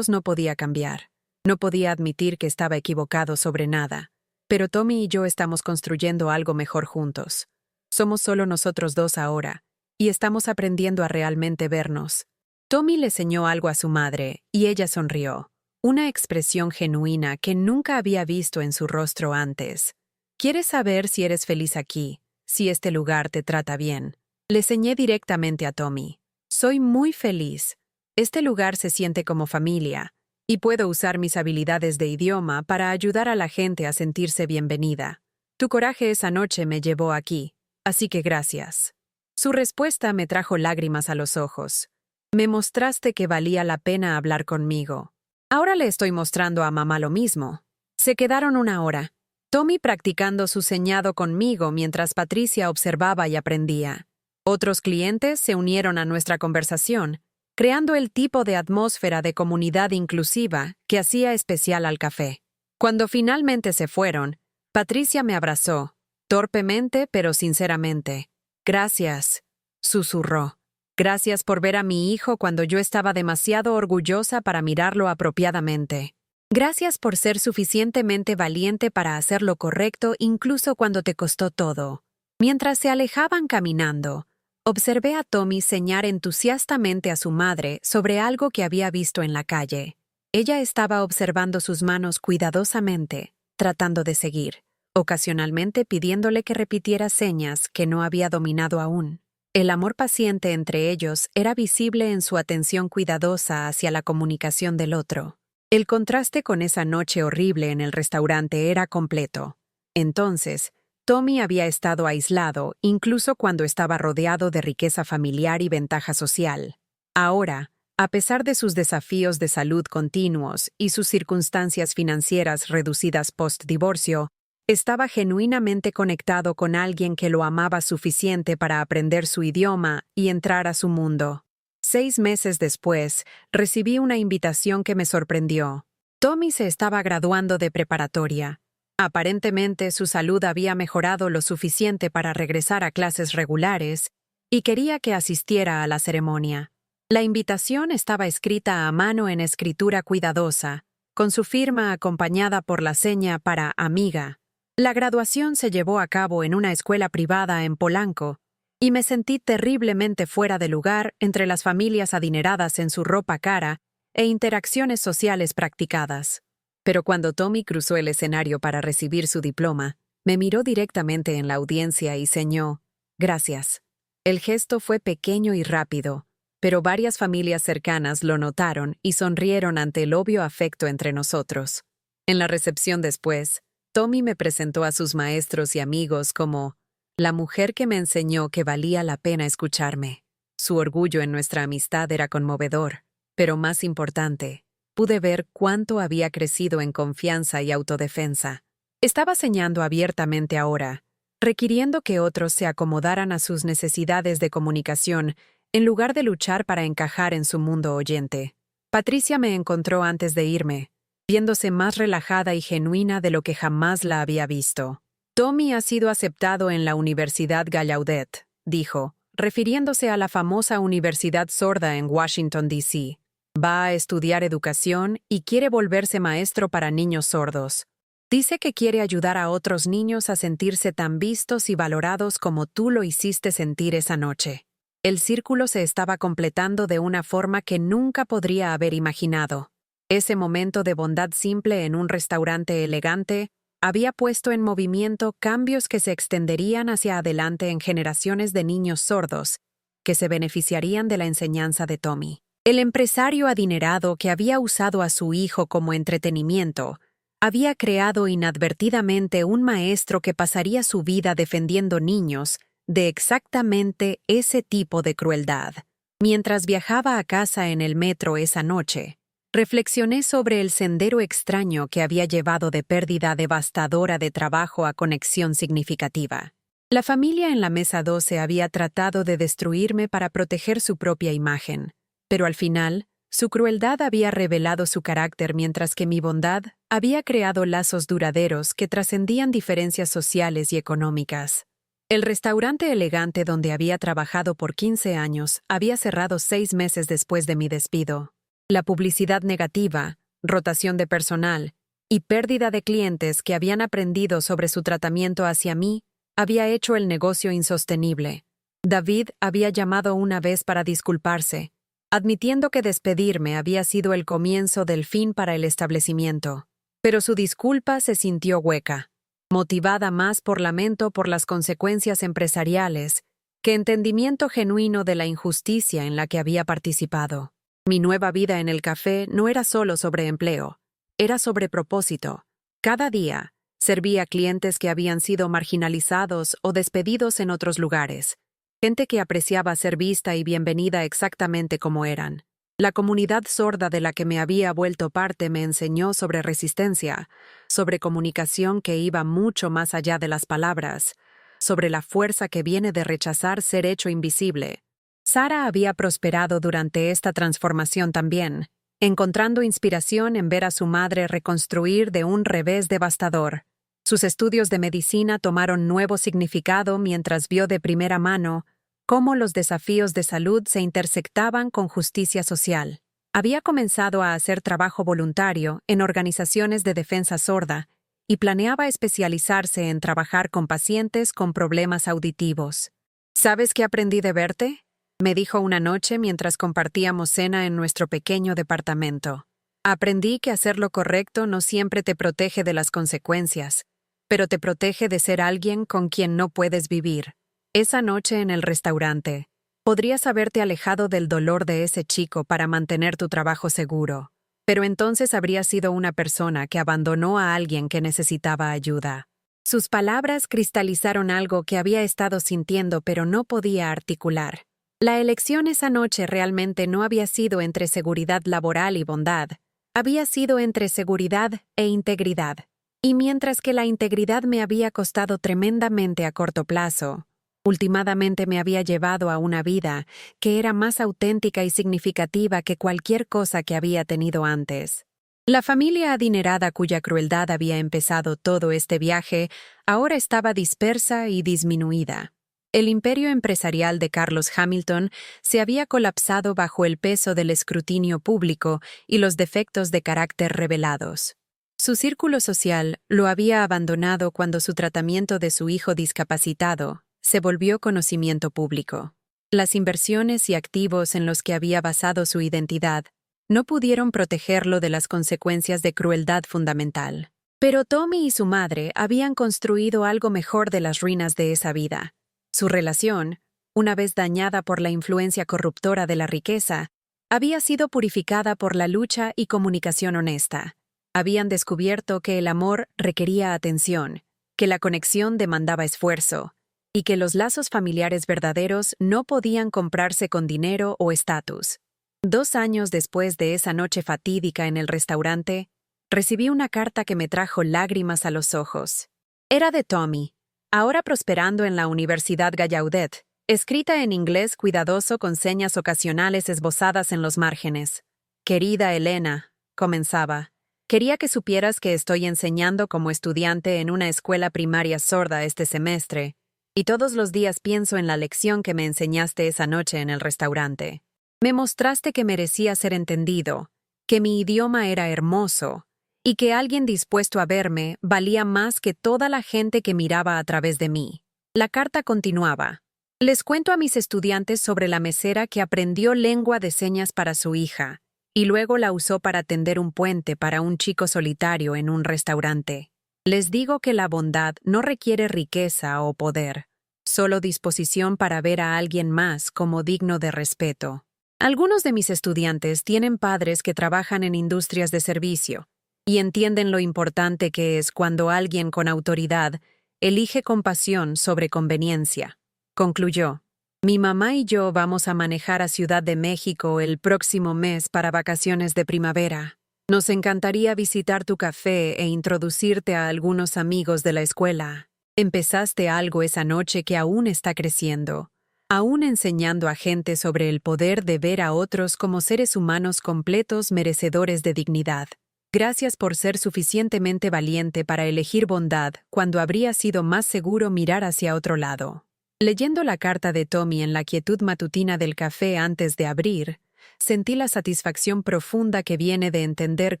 no podía cambiar. No podía admitir que estaba equivocado sobre nada. Pero Tommy y yo estamos construyendo algo mejor juntos. Somos solo nosotros dos ahora, y estamos aprendiendo a realmente vernos. Tommy le enseñó algo a su madre, y ella sonrió. Una expresión genuina que nunca había visto en su rostro antes. ¿Quieres saber si eres feliz aquí, si este lugar te trata bien? Le enseñé directamente a Tommy. Soy muy feliz. Este lugar se siente como familia, y puedo usar mis habilidades de idioma para ayudar a la gente a sentirse bienvenida. Tu coraje esa noche me llevó aquí, así que gracias. Su respuesta me trajo lágrimas a los ojos. Me mostraste que valía la pena hablar conmigo. Ahora le estoy mostrando a mamá lo mismo. Se quedaron 1 hora, Tommy practicando su señado conmigo mientras Patricia observaba y aprendía. Otros clientes se unieron a nuestra conversación, creando el tipo de atmósfera de comunidad inclusiva que hacía especial al café. Cuando finalmente se fueron, Patricia me abrazó, torpemente pero sinceramente. Gracias, susurró. Gracias por ver a mi hijo cuando yo estaba demasiado orgullosa para mirarlo apropiadamente. Gracias por ser suficientemente valiente para hacer lo correcto incluso cuando te costó todo. Mientras se alejaban caminando, observé a Tommy señalar entusiastamente a su madre sobre algo que había visto en la calle. Ella estaba observando sus manos cuidadosamente, tratando de seguir, ocasionalmente pidiéndole que repitiera señas que no había dominado aún. El amor paciente entre ellos era visible en su atención cuidadosa hacia la comunicación del otro. El contraste con esa noche horrible en el restaurante era completo. Entonces, Tommy había estado aislado incluso cuando estaba rodeado de riqueza familiar y ventaja social. Ahora, a pesar de sus desafíos de salud continuos y sus circunstancias financieras reducidas post-divorcio, estaba genuinamente conectado con alguien que lo amaba suficiente para aprender su idioma y entrar a su mundo. 6 meses después, recibí una invitación que me sorprendió. Tommy se estaba graduando de preparatoria. Aparentemente, su salud había mejorado lo suficiente para regresar a clases regulares y quería que asistiera a la ceremonia. La invitación estaba escrita a mano en escritura cuidadosa, con su firma acompañada por la seña para amiga. La graduación se llevó a cabo en una escuela privada en Polanco, y me sentí terriblemente fuera de lugar entre las familias adineradas en su ropa cara e interacciones sociales practicadas. Pero cuando Tommy cruzó el escenario para recibir su diploma, me miró directamente en la audiencia y señó, «Gracias». El gesto fue pequeño y rápido, pero varias familias cercanas lo notaron y sonrieron ante el obvio afecto entre nosotros. En la recepción después, Tommy me presentó a sus maestros y amigos como la mujer que me enseñó que valía la pena escucharme. Su orgullo en nuestra amistad era conmovedor, pero más importante, pude ver cuánto había crecido en confianza y autodefensa. Estaba soñando abiertamente ahora, requiriendo que otros se acomodaran a sus necesidades de comunicación en lugar de luchar para encajar en su mundo oyente. Patricia me encontró antes de irme, viéndose más relajada y genuina de lo que jamás la había visto. «Tommy ha sido aceptado en la Universidad Gallaudet», dijo, refiriéndose a la famosa Universidad Sorda en Washington, D.C. Va a estudiar educación y quiere volverse maestro para niños sordos. Dice que quiere ayudar a otros niños a sentirse tan vistos y valorados como tú lo hiciste sentir esa noche. El círculo se estaba completando de una forma que nunca podría haber imaginado. Ese momento de bondad simple en un restaurante elegante había puesto en movimiento cambios que se extenderían hacia adelante en generaciones de niños sordos, que se beneficiarían de la enseñanza de Tommy. El empresario adinerado que había usado a su hijo como entretenimiento había creado inadvertidamente un maestro que pasaría su vida defendiendo niños de exactamente ese tipo de crueldad. Mientras viajaba a casa en el metro esa noche, reflexioné sobre el sendero extraño que había llevado de pérdida devastadora de trabajo a conexión significativa. La familia en la mesa 12 había tratado de destruirme para proteger su propia imagen, pero al final, su crueldad había revelado su carácter mientras que mi bondad había creado lazos duraderos que trascendían diferencias sociales y económicas. El restaurante elegante donde había trabajado por 15 años había cerrado 6 meses después de mi despido. La publicidad negativa, rotación de personal y pérdida de clientes que habían aprendido sobre su tratamiento hacia mí había hecho el negocio insostenible. David había llamado una vez para disculparse, admitiendo que despedirme había sido el comienzo del fin para el establecimiento. Pero su disculpa se sintió hueca, motivada más por lamento por las consecuencias empresariales que entendimiento genuino de la injusticia en la que había participado. Mi nueva vida en el café no era solo sobre empleo, era sobre propósito. Cada día, servía a clientes que habían sido marginalizados o despedidos en otros lugares, gente que apreciaba ser vista y bienvenida exactamente como eran. La comunidad sorda de la que me había vuelto parte me enseñó sobre resistencia, sobre comunicación que iba mucho más allá de las palabras, sobre la fuerza que viene de rechazar ser hecho invisible. Sara había prosperado durante esta transformación también, encontrando inspiración en ver a su madre reconstruir de un revés devastador. Sus estudios de medicina tomaron nuevo significado mientras vio de primera mano cómo los desafíos de salud se intersectaban con justicia social. Había comenzado a hacer trabajo voluntario en organizaciones de defensa sorda y planeaba especializarse en trabajar con pacientes con problemas auditivos. ¿Sabes qué aprendí de verte?, me dijo una noche mientras compartíamos cena en nuestro pequeño departamento. Aprendí que hacer lo correcto no siempre te protege de las consecuencias, pero te protege de ser alguien con quien no puedes vivir. Esa noche en el restaurante, podrías haberte alejado del dolor de ese chico para mantener tu trabajo seguro, pero entonces habrías sido una persona que abandonó a alguien que necesitaba ayuda. Sus palabras cristalizaron algo que había estado sintiendo pero no podía articular. La elección esa noche realmente no había sido entre seguridad laboral y bondad, había sido entre seguridad e integridad. Y mientras que la integridad me había costado tremendamente a corto plazo, últimamente me había llevado a una vida que era más auténtica y significativa que cualquier cosa que había tenido antes. La familia adinerada cuya crueldad había empezado todo este viaje ahora estaba dispersa y disminuida. El imperio empresarial de Carlos Hamilton se había colapsado bajo el peso del escrutinio público y los defectos de carácter revelados. Su círculo social lo había abandonado cuando su tratamiento de su hijo discapacitado, se volvió conocimiento público. Las inversiones y activos en los que había basado su identidad no pudieron protegerlo de las consecuencias de crueldad fundamental. Pero Tommy y su madre habían construido algo mejor de las ruinas de esa vida. Su relación, una vez dañada por la influencia corruptora de la riqueza, había sido purificada por la lucha y comunicación honesta. Habían descubierto que el amor requería atención, que la conexión demandaba esfuerzo, y que los lazos familiares verdaderos no podían comprarse con dinero o estatus. 2 años después de esa noche fatídica en el restaurante, recibí una carta que me trajo lágrimas a los ojos. Era de Tommy, ahora prosperando en la Universidad Gallaudet, escrita en inglés cuidadoso con señas ocasionales esbozadas en los márgenes. «Querida Elena», comenzaba, «quería que supieras que estoy enseñando como estudiante en una escuela primaria sorda este semestre, y todos los días pienso en la lección que me enseñaste esa noche en el restaurante. Me mostraste que merecía ser entendido, que mi idioma era hermoso, y que alguien dispuesto a verme valía más que toda la gente que miraba a través de mí». La carta continuaba. «Les cuento a mis estudiantes sobre la mesera que aprendió lengua de señas para su hija, y luego la usó para tender un puente para un chico solitario en un restaurante. Les digo que la bondad no requiere riqueza o poder, solo disposición para ver a alguien más como digno de respeto. Algunos de mis estudiantes tienen padres que trabajan en industrias de servicio y entienden lo importante que es cuando alguien con autoridad elige compasión sobre conveniencia», concluyó. «Mi mamá y yo vamos a manejar a Ciudad de México el próximo mes para vacaciones de primavera. Nos encantaría visitar tu café e introducirte a algunos amigos de la escuela. Empezaste algo esa noche que aún está creciendo, aún enseñando a gente sobre el poder de ver a otros como seres humanos completos merecedores de dignidad. Gracias por ser suficientemente valiente para elegir bondad cuando habría sido más seguro mirar hacia otro lado». Leyendo la carta de Tommy en la quietud matutina del café antes de abrir, sentí la satisfacción profunda que viene de entender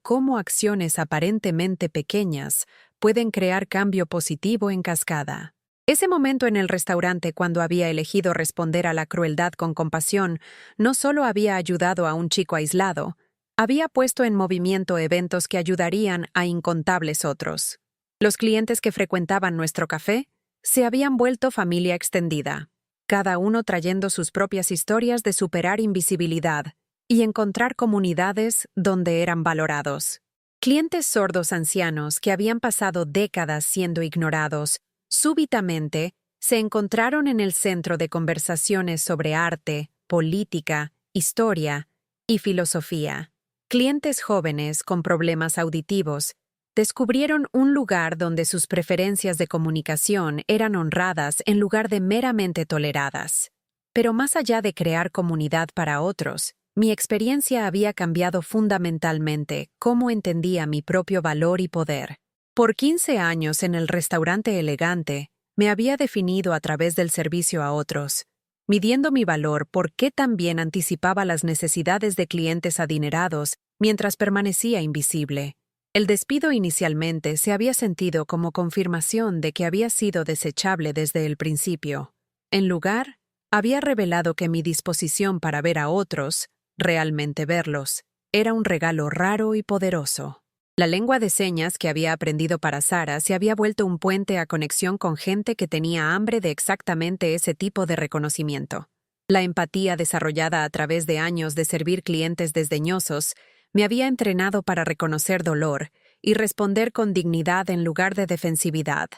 cómo acciones aparentemente pequeñas pueden crear cambio positivo en cascada. Ese momento en el restaurante cuando había elegido responder a la crueldad con compasión no solo había ayudado a un chico aislado, había puesto en movimiento eventos que ayudarían a incontables otros. Los clientes que frecuentaban nuestro café se habían vuelto familia extendida, cada uno trayendo sus propias historias de superar invisibilidad y encontrar comunidades donde eran valorados. Clientes sordos ancianos que habían pasado décadas siendo ignorados, súbitamente se encontraron en el centro de conversaciones sobre arte, política, historia y filosofía. Clientes jóvenes con problemas auditivos descubrieron un lugar donde sus preferencias de comunicación eran honradas en lugar de meramente toleradas. Pero más allá de crear comunidad para otros, mi experiencia había cambiado fundamentalmente cómo entendía mi propio valor y poder. Por 15 años en el restaurante elegante, me había definido a través del servicio a otros, midiendo mi valor por qué también anticipaba las necesidades de clientes adinerados mientras permanecía invisible. El despido inicialmente se había sentido como confirmación de que había sido desechable desde el principio. En lugar, había revelado que mi disposición para ver a otros, realmente verlos, era un regalo raro y poderoso. La lengua de señas que había aprendido para Sara se había vuelto un puente a conexión con gente que tenía hambre de exactamente ese tipo de reconocimiento. La empatía desarrollada a través de años de servir clientes desdeñosos me había entrenado para reconocer dolor y responder con dignidad en lugar de defensividad.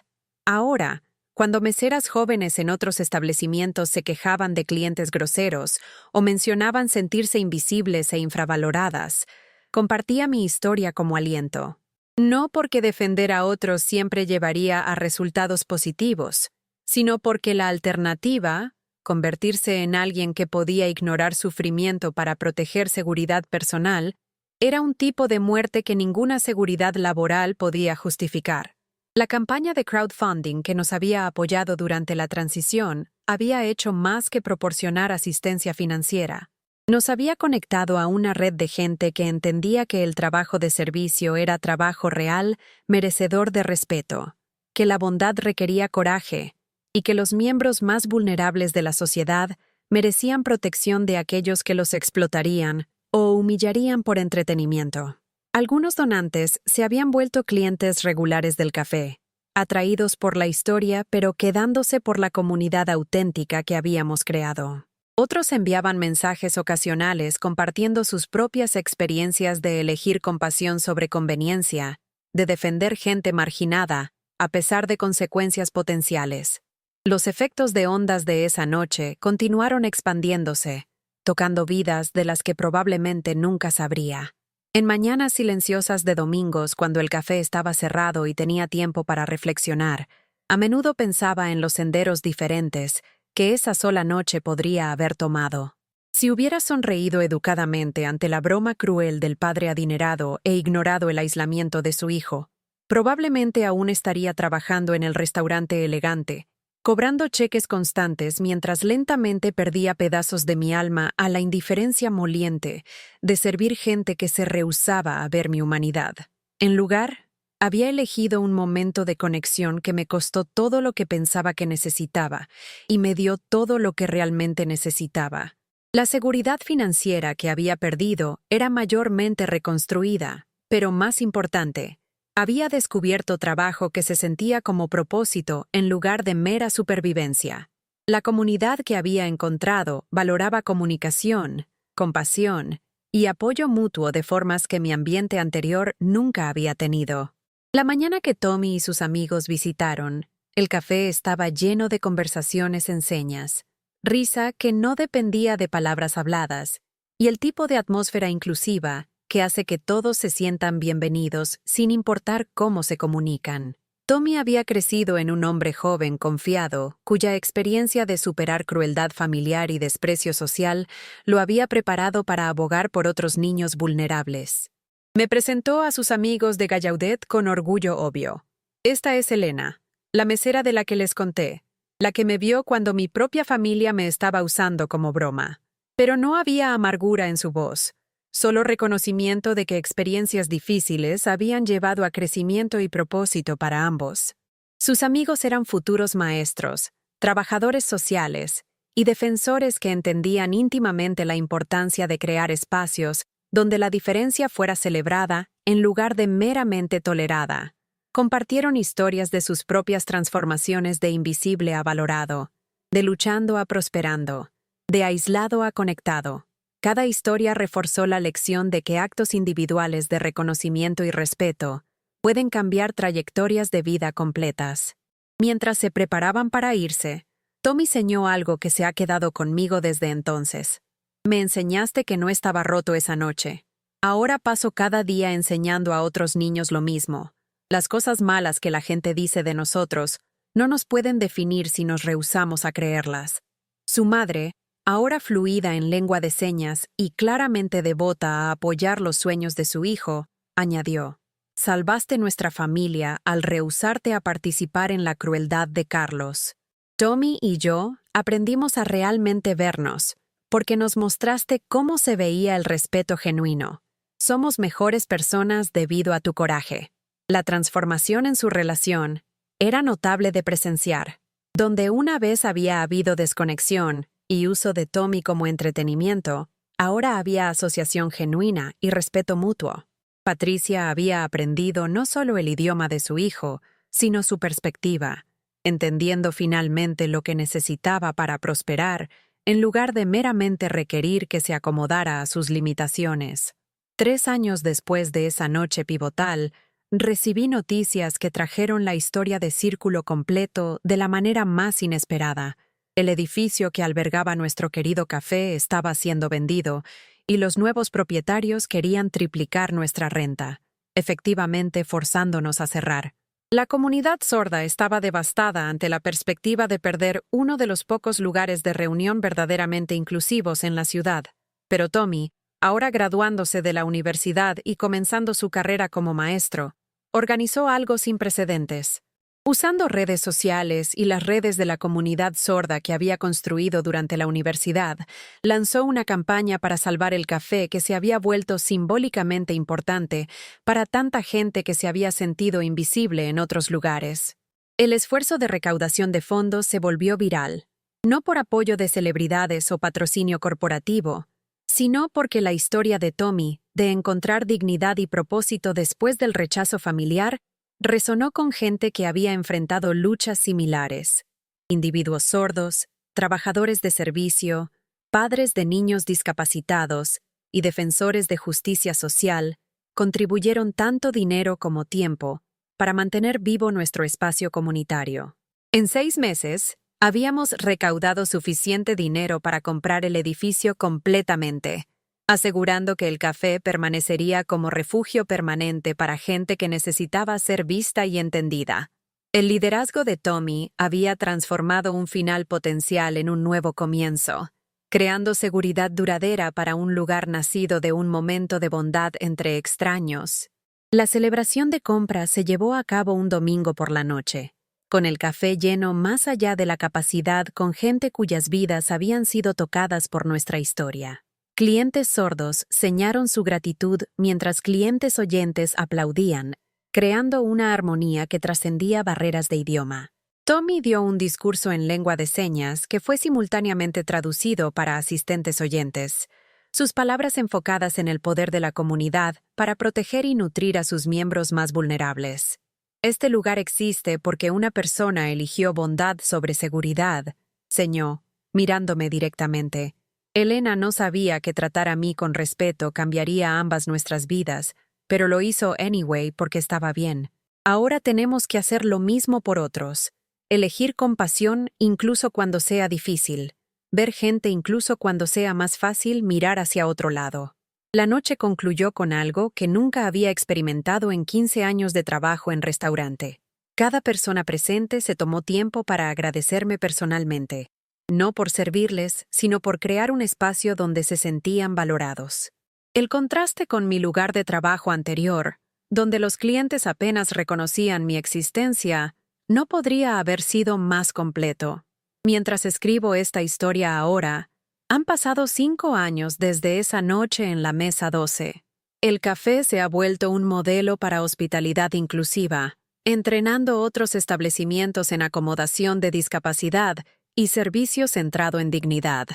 Ahora, cuando meseras jóvenes en otros establecimientos se quejaban de clientes groseros o mencionaban sentirse invisibles e infravaloradas, compartía mi historia como aliento. No porque defender a otros siempre llevaría a resultados positivos, sino porque la alternativa, convertirse en alguien que podía ignorar sufrimiento para proteger seguridad personal, era un tipo de muerte que ninguna seguridad laboral podía justificar. La campaña de crowdfunding que nos había apoyado durante la transición había hecho más que proporcionar asistencia financiera. Nos había conectado a una red de gente que entendía que el trabajo de servicio era trabajo real, merecedor de respeto, que la bondad requería coraje, y que los miembros más vulnerables de la sociedad merecían protección de aquellos que los explotarían o humillarían por entretenimiento. Algunos donantes se habían vuelto clientes regulares del café, atraídos por la historia pero quedándose por la comunidad auténtica que habíamos creado. Otros enviaban mensajes ocasionales compartiendo sus propias experiencias de elegir compasión sobre conveniencia, de defender gente marginada, a pesar de consecuencias potenciales. Los efectos de ondas de esa noche continuaron expandiéndose, tocando vidas de las que probablemente nunca sabría. En mañanas silenciosas de domingos, cuando el café estaba cerrado y tenía tiempo para reflexionar, a menudo pensaba en los senderos diferentes que esa sola noche podría haber tomado. Si hubiera sonreído educadamente ante la broma cruel del padre adinerado e ignorado el aislamiento de su hijo, probablemente aún estaría trabajando en el restaurante elegante, cobrando cheques constantes mientras lentamente perdía pedazos de mi alma a la indiferencia moliente de servir gente que se rehusaba a ver mi humanidad. En lugar, había elegido un momento de conexión que me costó todo lo que pensaba que necesitaba y me dio todo lo que realmente necesitaba. La seguridad financiera que había perdido era mayormente reconstruida, pero más importante, había descubierto trabajo que se sentía como propósito en lugar de mera supervivencia. La comunidad que había encontrado valoraba comunicación, compasión y apoyo mutuo de formas que mi ambiente anterior nunca había tenido. La mañana que Tommy y sus amigos visitaron, el café estaba lleno de conversaciones en señas, risa que no dependía de palabras habladas, y el tipo de atmósfera inclusiva que hace que todos se sientan bienvenidos sin importar cómo se comunican. Tommy había crecido en un hombre joven confiado, cuya experiencia de superar crueldad familiar y desprecio social lo había preparado para abogar por otros niños vulnerables. Me presentó a sus amigos de Gallaudet con orgullo obvio. Esta es Elena, la mesera de la que les conté, la que me vio cuando mi propia familia me estaba usando como broma. Pero no había amargura en su voz. Solo reconocimiento de que experiencias difíciles habían llevado a crecimiento y propósito para ambos. Sus amigos eran futuros maestros, trabajadores sociales y defensores que entendían íntimamente la importancia de crear espacios donde la diferencia fuera celebrada en lugar de meramente tolerada. Compartieron historias de sus propias transformaciones de invisible a valorado, de luchando a prosperando, de aislado a conectado. Cada historia reforzó la lección de que actos individuales de reconocimiento y respeto pueden cambiar trayectorias de vida completas. Mientras se preparaban para irse, Tommy enseñó algo que se ha quedado conmigo desde entonces. Me enseñaste que no estaba roto esa noche. Ahora paso cada día enseñando a otros niños lo mismo. Las cosas malas que la gente dice de nosotros no nos pueden definir si nos rehusamos a creerlas. Su madre, ahora fluida en lengua de señas y claramente devota a apoyar los sueños de su hijo, añadió: «Salvaste nuestra familia al rehusarte a participar en la crueldad de Carlos. Tommy y yo aprendimos a realmente vernos, porque nos mostraste cómo se veía el respeto genuino. Somos mejores personas debido a tu coraje». La transformación en su relación era notable de presenciar. Donde una vez había habido desconexión y uso de Tommy como entretenimiento, ahora había asociación genuina y respeto mutuo. Patricia había aprendido no solo el idioma de su hijo, sino su perspectiva, entendiendo finalmente lo que necesitaba para prosperar, en lugar de meramente requerir que se acomodara a sus limitaciones. 3 años después de esa noche pivotal, recibí noticias que trajeron la historia de Círculo completo de la manera más inesperada. El edificio que albergaba nuestro querido café estaba siendo vendido, y los nuevos propietarios querían triplicar nuestra renta, efectivamente forzándonos a cerrar. La comunidad sorda estaba devastada ante la perspectiva de perder uno de los pocos lugares de reunión verdaderamente inclusivos en la ciudad. Pero Tommy, ahora graduándose de la universidad y comenzando su carrera como maestro, organizó algo sin precedentes. Usando redes sociales y las redes de la comunidad sorda que había construido durante la universidad, lanzó una campaña para salvar el café que se había vuelto simbólicamente importante para tanta gente que se había sentido invisible en otros lugares. El esfuerzo de recaudación de fondos se volvió viral, no por apoyo de celebridades o patrocinio corporativo, sino porque la historia de Tommy, de encontrar dignidad y propósito después del rechazo familiar, resonó con gente que había enfrentado luchas similares. Individuos sordos, trabajadores de servicio, padres de niños discapacitados y defensores de justicia social contribuyeron tanto dinero como tiempo para mantener vivo nuestro espacio comunitario. En 6 meses, habíamos recaudado suficiente dinero para comprar el edificio completamente, asegurando que el café permanecería como refugio permanente para gente que necesitaba ser vista y entendida. El liderazgo de Tommy había transformado un final potencial en un nuevo comienzo, creando seguridad duradera para un lugar nacido de un momento de bondad entre extraños. La celebración de compra se llevó a cabo un domingo por la noche, con el café lleno más allá de la capacidad con gente cuyas vidas habían sido tocadas por nuestra historia. Clientes sordos señaron su gratitud mientras clientes oyentes aplaudían, creando una armonía que trascendía barreras de idioma. Tommy dio un discurso en lengua de señas que fue simultáneamente traducido para asistentes oyentes, sus palabras enfocadas en el poder de la comunidad para proteger y nutrir a sus miembros más vulnerables. Este lugar existe porque una persona eligió bondad sobre seguridad, señó, mirándome directamente. Elena no sabía que tratar a mí con respeto cambiaría ambas nuestras vidas, pero lo hizo anyway porque estaba bien. Ahora tenemos que hacer lo mismo por otros. Elegir compasión incluso cuando sea difícil. Ver gente incluso cuando sea más fácil mirar hacia otro lado. La noche concluyó con algo que nunca había experimentado en 15 años de trabajo en restaurante. Cada persona presente se tomó tiempo para agradecerme personalmente, no por servirles, sino por crear un espacio donde se sentían valorados. El contraste con mi lugar de trabajo anterior, donde los clientes apenas reconocían mi existencia, no podría haber sido más completo. Mientras escribo esta historia ahora, han pasado 5 años desde esa noche en la mesa 12. El café se ha vuelto un modelo para hospitalidad inclusiva, entrenando otros establecimientos en acomodación de discapacidad y servicio centrado en dignidad.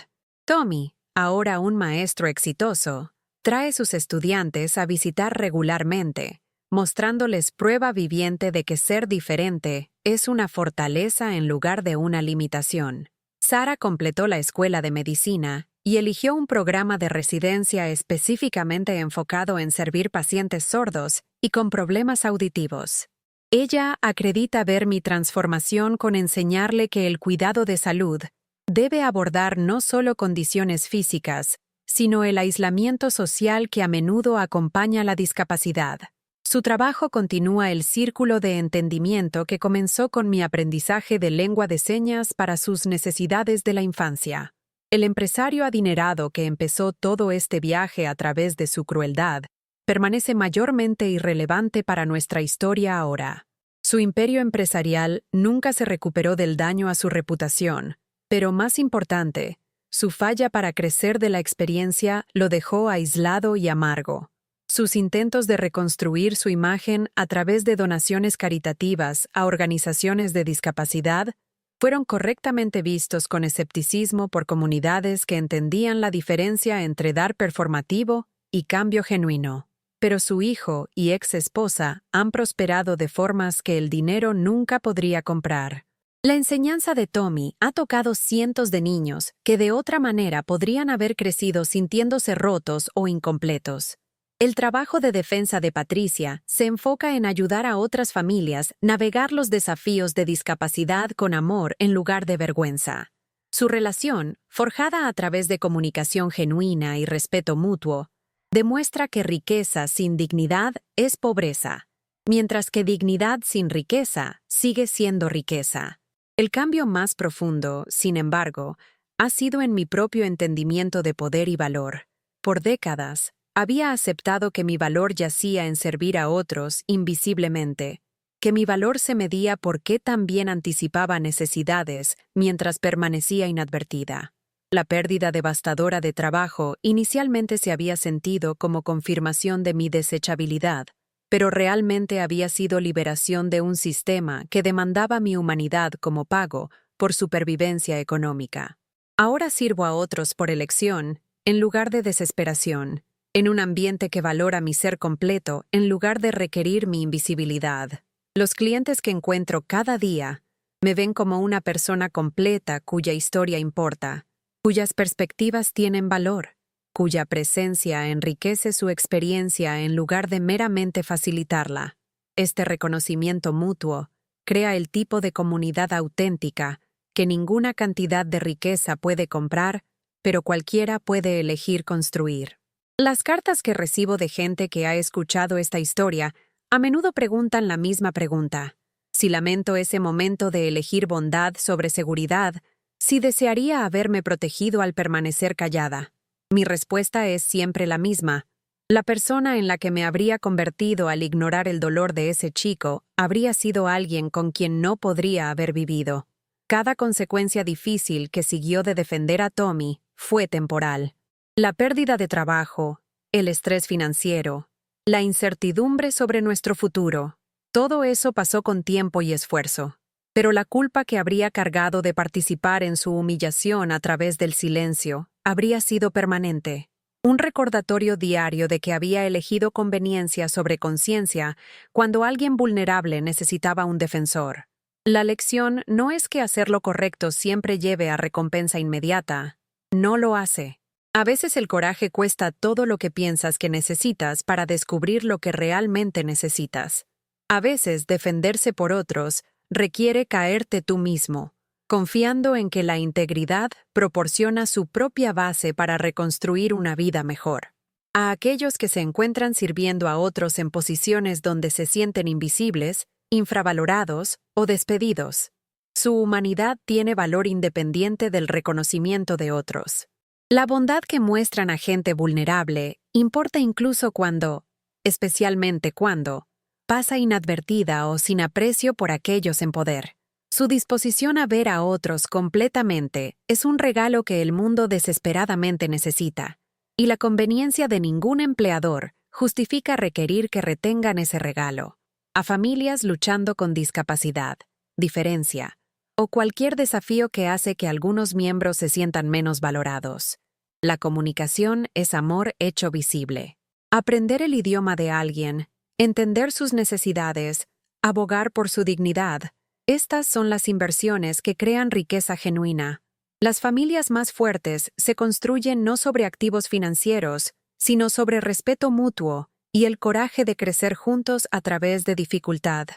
Tommy, ahora un maestro exitoso, trae sus estudiantes a visitar regularmente, mostrándoles prueba viviente de que ser diferente es una fortaleza en lugar de una limitación. Sara completó la escuela de medicina y eligió un programa de residencia específicamente enfocado en servir pacientes sordos y con problemas auditivos. Ella acredita ver mi transformación con enseñarle que el cuidado de salud debe abordar no solo condiciones físicas, sino el aislamiento social que a menudo acompaña la discapacidad. Su trabajo continúa el círculo de entendimiento que comenzó con mi aprendizaje de lengua de señas para sus necesidades de la infancia. El empresario adinerado que empezó todo este viaje a través de su crueldad permanece mayormente irrelevante para nuestra historia ahora. Su imperio empresarial nunca se recuperó del daño a su reputación, pero más importante, su falla para crecer de la experiencia lo dejó aislado y amargo. Sus intentos de reconstruir su imagen a través de donaciones caritativas a organizaciones de discapacidad fueron correctamente vistos con escepticismo por comunidades que entendían la diferencia entre dar performativo y cambio genuino. Pero su hijo y ex esposa han prosperado de formas que el dinero nunca podría comprar. La enseñanza de Tommy ha tocado cientos de niños que de otra manera podrían haber crecido sintiéndose rotos o incompletos. El trabajo de defensa de Patricia se enfoca en ayudar a otras familias navegar los desafíos de discapacidad con amor en lugar de vergüenza. Su relación, forjada a través de comunicación genuina y respeto mutuo, demuestra que riqueza sin dignidad es pobreza, mientras que dignidad sin riqueza sigue siendo riqueza. El cambio más profundo, sin embargo, ha sido en mi propio entendimiento de poder y valor. Por décadas, había aceptado que mi valor yacía en servir a otros invisiblemente, que mi valor se medía por qué también anticipaba necesidades mientras permanecía inadvertida. La pérdida devastadora de trabajo inicialmente se había sentido como confirmación de mi desechabilidad, pero realmente había sido liberación de un sistema que demandaba mi humanidad como pago por supervivencia económica. Ahora sirvo a otros por elección, en lugar de desesperación, en un ambiente que valora mi ser completo en lugar de requerir mi invisibilidad. Los clientes que encuentro cada día me ven como una persona completa cuya historia importa, cuyas perspectivas tienen valor, cuya presencia enriquece su experiencia en lugar de meramente facilitarla. Este reconocimiento mutuo crea el tipo de comunidad auténtica que ninguna cantidad de riqueza puede comprar, pero cualquiera puede elegir construir. Las cartas que recibo de gente que ha escuchado esta historia a menudo preguntan la misma pregunta. Si lamento ese momento de elegir bondad sobre seguridad, si desearía haberme protegido al permanecer callada. Mi respuesta es siempre la misma. La persona en la que me habría convertido al ignorar el dolor de ese chico habría sido alguien con quien no podría haber vivido. Cada consecuencia difícil que siguió de defender a Tommy fue temporal. La pérdida de trabajo, el estrés financiero, la incertidumbre sobre nuestro futuro, todo eso pasó con tiempo y esfuerzo. Pero la culpa que habría cargado de participar en su humillación a través del silencio habría sido permanente. Un recordatorio diario de que había elegido conveniencia sobre conciencia cuando alguien vulnerable necesitaba un defensor. La lección no es que hacer lo correcto siempre lleve a recompensa inmediata. No lo hace. A veces el coraje cuesta todo lo que piensas que necesitas para descubrir lo que realmente necesitas. A veces defenderse por otros requiere caerte tú mismo, confiando en que la integridad proporciona su propia base para reconstruir una vida mejor. A aquellos que se encuentran sirviendo a otros en posiciones donde se sienten invisibles, infravalorados o despedidos. Su humanidad tiene valor independiente del reconocimiento de otros. La bondad que muestran a gente vulnerable importa incluso especialmente cuando, pasa inadvertida o sin aprecio por aquellos en poder. Su disposición a ver a otros completamente es un regalo que el mundo desesperadamente necesita, y la conveniencia de ningún empleador justifica requerir que retengan ese regalo. A familias luchando con discapacidad, diferencia, o cualquier desafío que hace que algunos miembros se sientan menos valorados. La comunicación es amor hecho visible. Aprender el idioma de alguien, entender sus necesidades, abogar por su dignidad, estas son las inversiones que crean riqueza genuina. Las familias más fuertes se construyen no sobre activos financieros, sino sobre respeto mutuo y el coraje de crecer juntos a través de dificultad.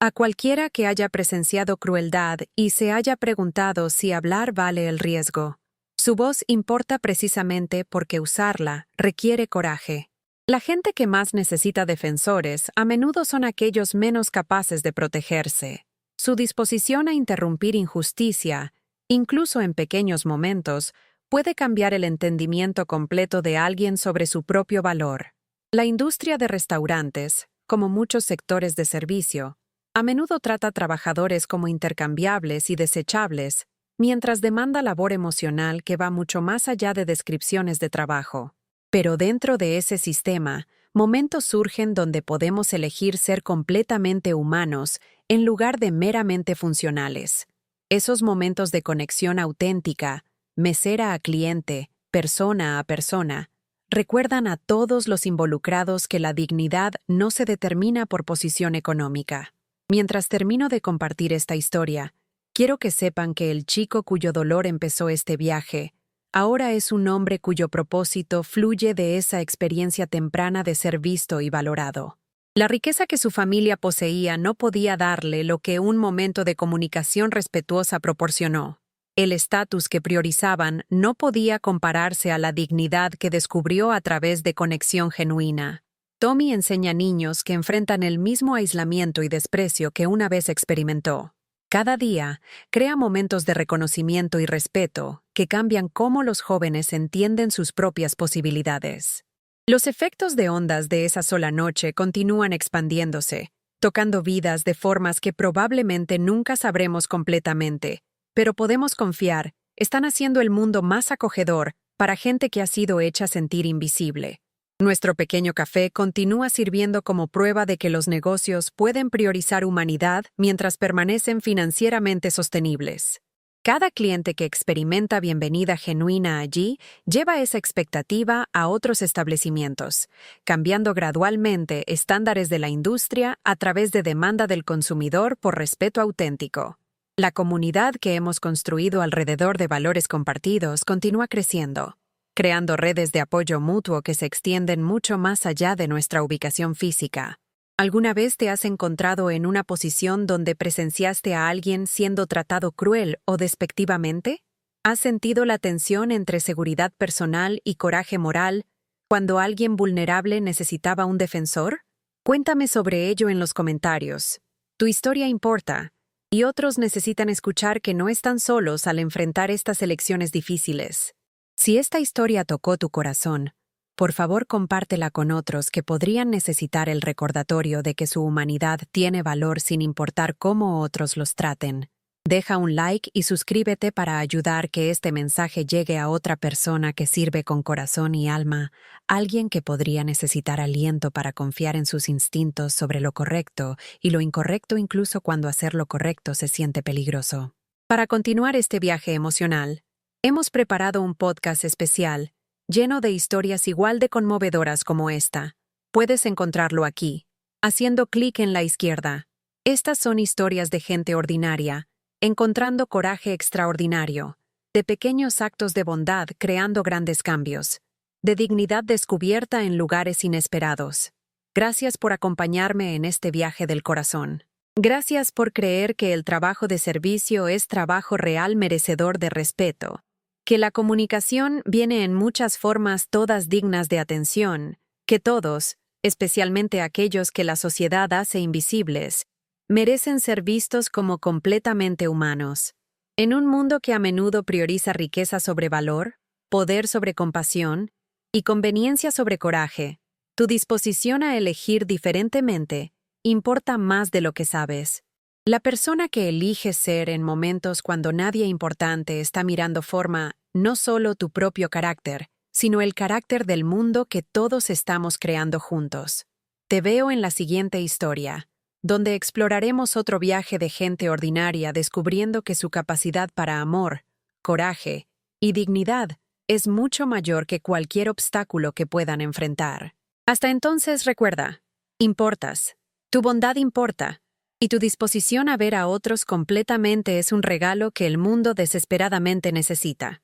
A cualquiera que haya presenciado crueldad y se haya preguntado si hablar vale el riesgo, su voz importa precisamente porque usarla requiere coraje. La gente que más necesita defensores a menudo son aquellos menos capaces de protegerse. Su disposición a interrumpir injusticia, incluso en pequeños momentos, puede cambiar el entendimiento completo de alguien sobre su propio valor. La industria de restaurantes, como muchos sectores de servicio, a menudo trata a trabajadores como intercambiables y desechables, mientras demanda labor emocional que va mucho más allá de descripciones de trabajo. Pero dentro de ese sistema, momentos surgen donde podemos elegir ser completamente humanos en lugar de meramente funcionales. Esos momentos de conexión auténtica, mesera a cliente, persona a persona, recuerdan a todos los involucrados que la dignidad no se determina por posición económica. Mientras termino de compartir esta historia, quiero que sepan que el chico cuyo dolor empezó este viaje, ahora es un hombre cuyo propósito fluye de esa experiencia temprana de ser visto y valorado. La riqueza que su familia poseía no podía darle lo que un momento de comunicación respetuosa proporcionó. El estatus que priorizaban no podía compararse a la dignidad que descubrió a través de conexión genuina. Tommy enseña a niños que enfrentan el mismo aislamiento y desprecio que una vez experimentó. Cada día, crea momentos de reconocimiento y respeto que cambian cómo los jóvenes entienden sus propias posibilidades. Los efectos de ondas de esa sola noche continúan expandiéndose, tocando vidas de formas que probablemente nunca sabremos completamente, pero podemos confiar, están haciendo el mundo más acogedor para gente que ha sido hecha sentir invisible. Nuestro pequeño café continúa sirviendo como prueba de que los negocios pueden priorizar humanidad mientras permanecen financieramente sostenibles. Cada cliente que experimenta bienvenida genuina allí lleva esa expectativa a otros establecimientos, cambiando gradualmente estándares de la industria a través de demanda del consumidor por respeto auténtico. La comunidad que hemos construido alrededor de valores compartidos continúa creciendo, creando redes de apoyo mutuo que se extienden mucho más allá de nuestra ubicación física. ¿Alguna vez te has encontrado en una posición donde presenciaste a alguien siendo tratado cruel o despectivamente? ¿Has sentido la tensión entre seguridad personal y coraje moral cuando alguien vulnerable necesitaba un defensor? Cuéntame sobre ello en los comentarios. Tu historia importa, y otros necesitan escuchar que no están solos al enfrentar estas elecciones difíciles. Si esta historia tocó tu corazón, por favor compártela con otros que podrían necesitar el recordatorio de que su humanidad tiene valor sin importar cómo otros los traten. Deja un like y suscríbete para ayudar que este mensaje llegue a otra persona que sirve con corazón y alma, alguien que podría necesitar aliento para confiar en sus instintos sobre lo correcto y lo incorrecto incluso cuando hacer lo correcto se siente peligroso. Para continuar este viaje emocional, hemos preparado un podcast especial lleno de historias igual de conmovedoras como esta. Puedes encontrarlo aquí, haciendo clic en la izquierda. Estas son historias de gente ordinaria, encontrando coraje extraordinario, de pequeños actos de bondad creando grandes cambios, de dignidad descubierta en lugares inesperados. Gracias por acompañarme en este viaje del corazón. Gracias por creer que el trabajo de servicio es trabajo real merecedor de respeto. Que la comunicación viene en muchas formas todas dignas de atención, que todos, especialmente aquellos que la sociedad hace invisibles, merecen ser vistos como completamente humanos. En un mundo que a menudo prioriza riqueza sobre valor, poder sobre compasión y conveniencia sobre coraje, tu disposición a elegir diferentemente importa más de lo que sabes. La persona que elige ser en momentos cuando nadie importante está mirando forma no solo tu propio carácter, sino el carácter del mundo que todos estamos creando juntos. Te veo en la siguiente historia, donde exploraremos otro viaje de gente ordinaria descubriendo que su capacidad para amor, coraje y dignidad es mucho mayor que cualquier obstáculo que puedan enfrentar. Hasta entonces recuerda, importas, tu bondad importa, y tu disposición a ver a otros completamente es un regalo que el mundo desesperadamente necesita.